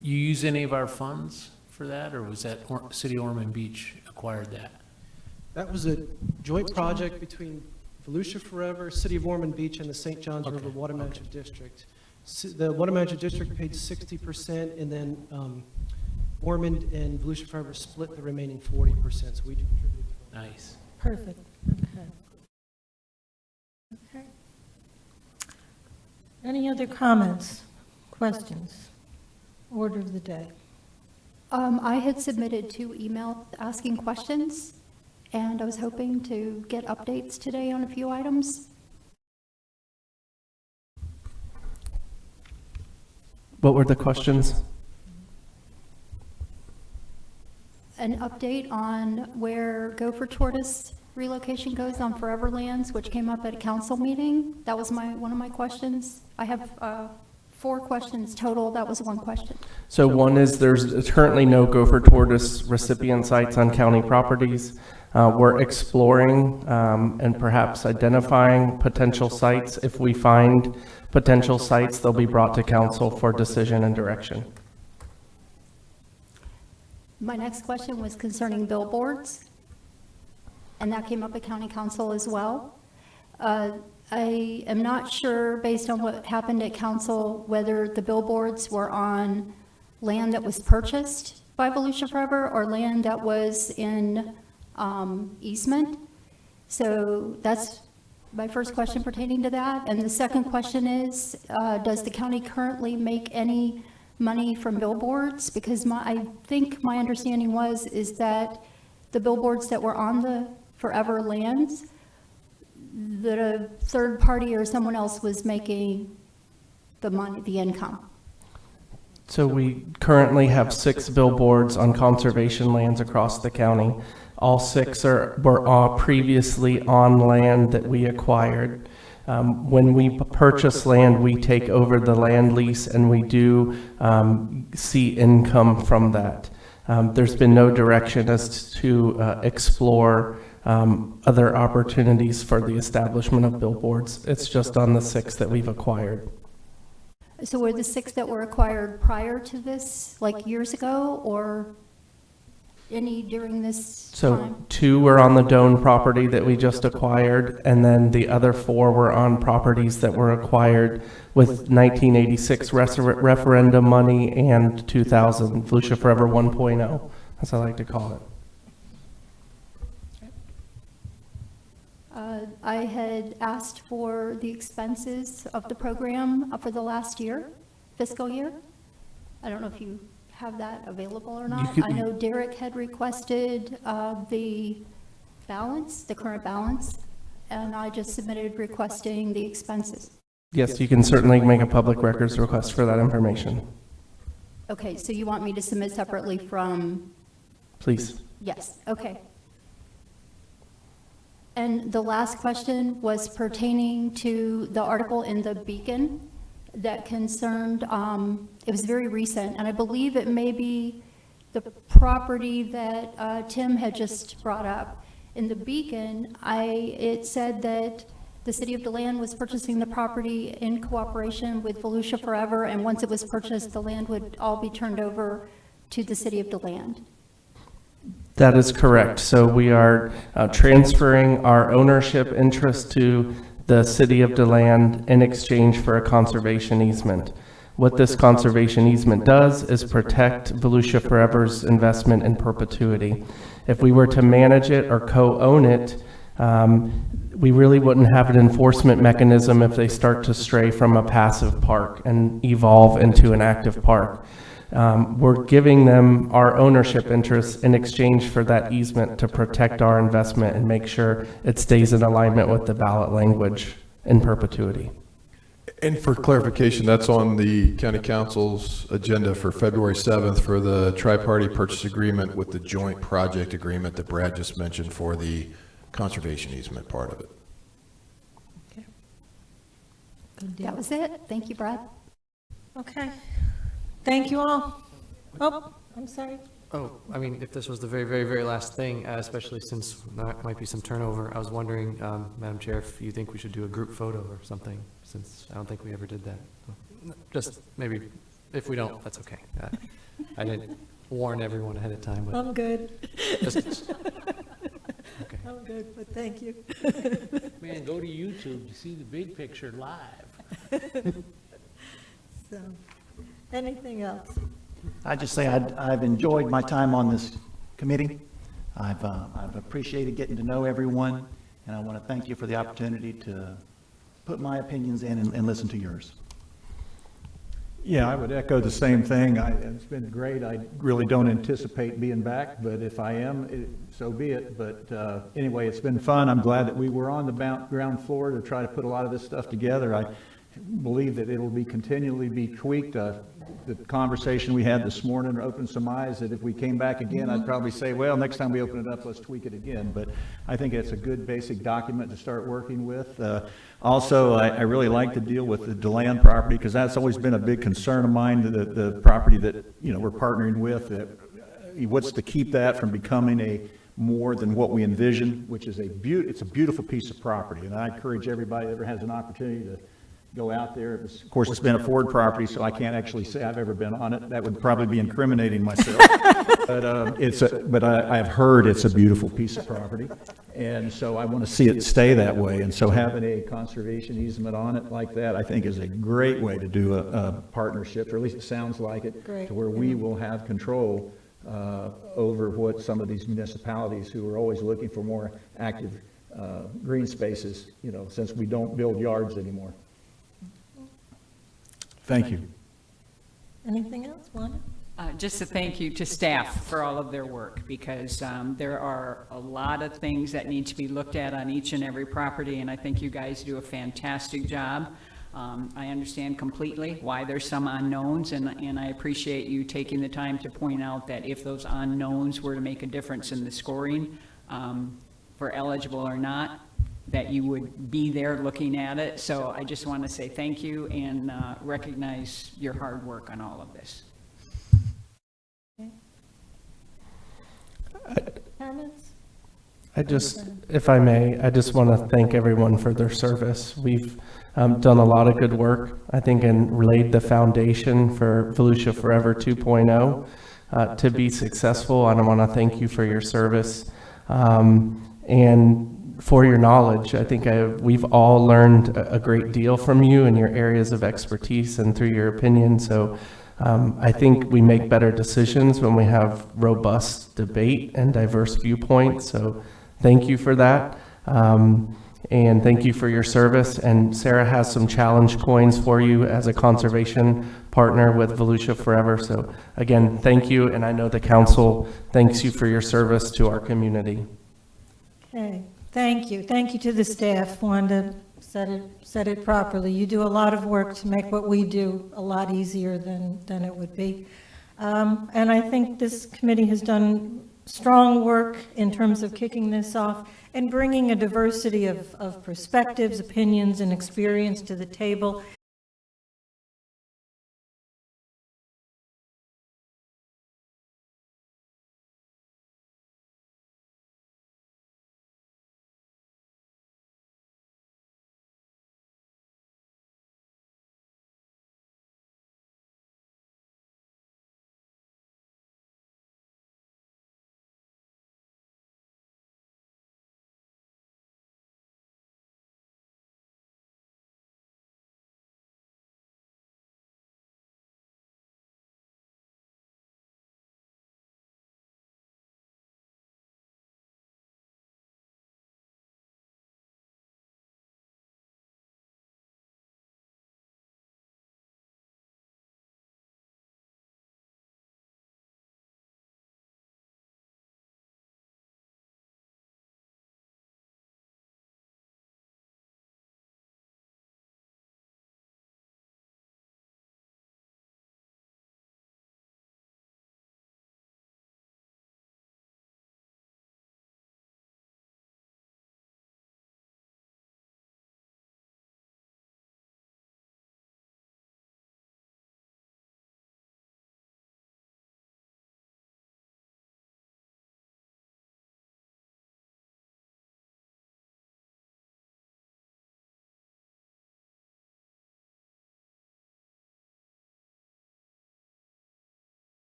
you use any of our funds for that, or was that City of Ormond Beach acquired that? That was a joint project between Volusia Forever, City of Ormond Beach, and the St. Johns River Water Management District. The Water Management District paid 60%, and then Ormond and Volusia Forever split the remaining 40%, so we contributed. Nice. Perfect. Okay. Okay. Any other comments, questions? Order of the day. I had submitted 2 emails asking questions, and I was hoping to get updates today on a few items. What were the questions? An update on where Gopher Tortoise relocation goes on Forever Lands, which came up at a council meeting. That was one of my questions. I have 4 questions total. That was one question. So one is there's currently no Gopher Tortoise recipient sites on county properties. We're exploring and perhaps identifying potential sites. If we find potential sites, they'll be brought to council for decision and direction. My next question was concerning billboards, and that came up at county council as well. I am not sure, based on what happened at council, whether the billboards were on land that was purchased by Volusia Forever or land that was in easement. So that's my first question pertaining to that. And the second question is, does the county currently make any money from billboards? Because I think my understanding is that the billboards that were on the Forever lands, that a third party or someone else was making the money, the income. So we currently have 6 billboards on conservation lands across the county. All 6 were previously on land that we acquired. When we purchase land, we take over the land lease, and we do see income from that. There's been no direction as to explore other opportunities for the establishment of billboards. It's just on the 6 that we've acquired. So were the 6 that were acquired prior to this, like years ago, or any during this So time? 2 were on the Doan property that we just acquired, and then the other 4 were on properties that were acquired with 1986 referendum money and 2000 Volusia Forever 1.0, as I like to call it. I had asked for the expenses of the program for the last year, fiscal year. I don't know if you have that available or not. could- I know Derek had requested the balance, the current balance, and I just submitted requesting the expenses. Yes, you can certainly make a public records request for that information. Okay, so you want me to submit separately from, Please. yes, okay. And the last question was pertaining to the article in the Beacon that concerned, it was very recent, and I believe it may be the property that Tim had just brought up. In the Beacon, it said that the city of DeLand was purchasing the property in cooperation with Volusia Forever, and once it was purchased, the land would all be turned over to the city of DeLand. That is correct. So we are transferring our ownership interest to the city of DeLand in exchange for a conservation easement. What this conservation easement does is protect Volusia Forever's investment in perpetuity. If we were to manage it or co-own it, we really wouldn't have an enforcement mechanism if they start to stray from a passive park and evolve into an active park. We're giving them our ownership interest in exchange for that easement to protect our investment and make sure it stays in alignment with the ballot language in perpetuity. And for clarification, that's on the county council's agenda for February 7th for the tri-party purchase agreement with the joint project agreement that Brad just mentioned for the conservation easement part of it. That was it. Thank you, Brad. Okay. Thank you all. Oh, I'm sorry. Oh, I mean, if this was the very, very, very last thing, especially since there might be some turnover, I was wondering, Madam Chair, if you think we should do a group photo or something, since I don't think we ever did that. Just maybe, if we don't, that's okay. I didn't warn everyone ahead of time, but I'm good. okay. I'm good, but thank you. Man, go to YouTube to see the big picture live. So, anything else? I just say I've enjoyed my time on this committee. I've appreciated getting to know everyone, and I want to thank you for the opportunity to put my opinions in and listen to yours. Yeah, I would echo the same thing. It's been great. I really don't anticipate being back, but if I am, so be it. But anyway, it's been fun. I'm glad that we were on the ground floor to try to put a lot of this stuff together. I believe that it'll be continually be tweaked. The conversation we had this morning opened some eyes that if we came back again, I'd probably say, well, next time we open it up, let's tweak it again. But I think it's a good basic document to start working with. Also, I really like to deal with the DeLand property because that's always been a big concern of mine, the property that, you know, we're partnering with. What's to keep that from becoming a more than what we envision, which is it's a beautiful piece of property. And I encourage everybody that ever has an opportunity to go out there. Of course, it's been a Ford property, so I can't actually say I've ever been on it. That would probably be incriminating myself. But I've heard it's a beautiful piece of property, and so I want to see it stay that way. And so having a conservation easement on it like that, I think, is a great way to do a partnership, or at least it sounds like it, Great. to where we will have control over what some of these municipalities who are always looking for more active green spaces, you know, since we don't build yards anymore. Thank you. Anything else, Wanda? Just a thank you to staff for all of their work, because there are a lot of things that need to be looked at on each and every property, and I think you guys do a fantastic job. I understand completely why there's some unknowns, and I appreciate you taking the time to point out that if those unknowns were to make a difference in the scoring, for eligible or not, that you would be there looking at it. So I just want to say thank you and recognize your hard work on all of this. Okay. Comments? If I may, I just want to thank everyone for their service. We've done a lot of good work, I think, and laid the foundation for Volusia Forever 2.0 to be successful. And I want to thank you for your service and for your knowledge. I think we've all learned a great deal from you in your areas of expertise and through your opinion. So I think we make better decisions when we have robust debate and diverse viewpoints. So thank you for that. And thank you for your service. And Sarah has some challenge coins for you as a conservation partner with Volusia Forever. So again, thank you. And I know the council thanks you for your service to our community. Okay, thank you. Thank you to the staff. Wanda said it properly. You do a lot of work to make what we do a lot easier than it would be. And I think this committee has done strong work in terms of kicking this off and bringing a diversity of perspectives, opinions, and experience to the table.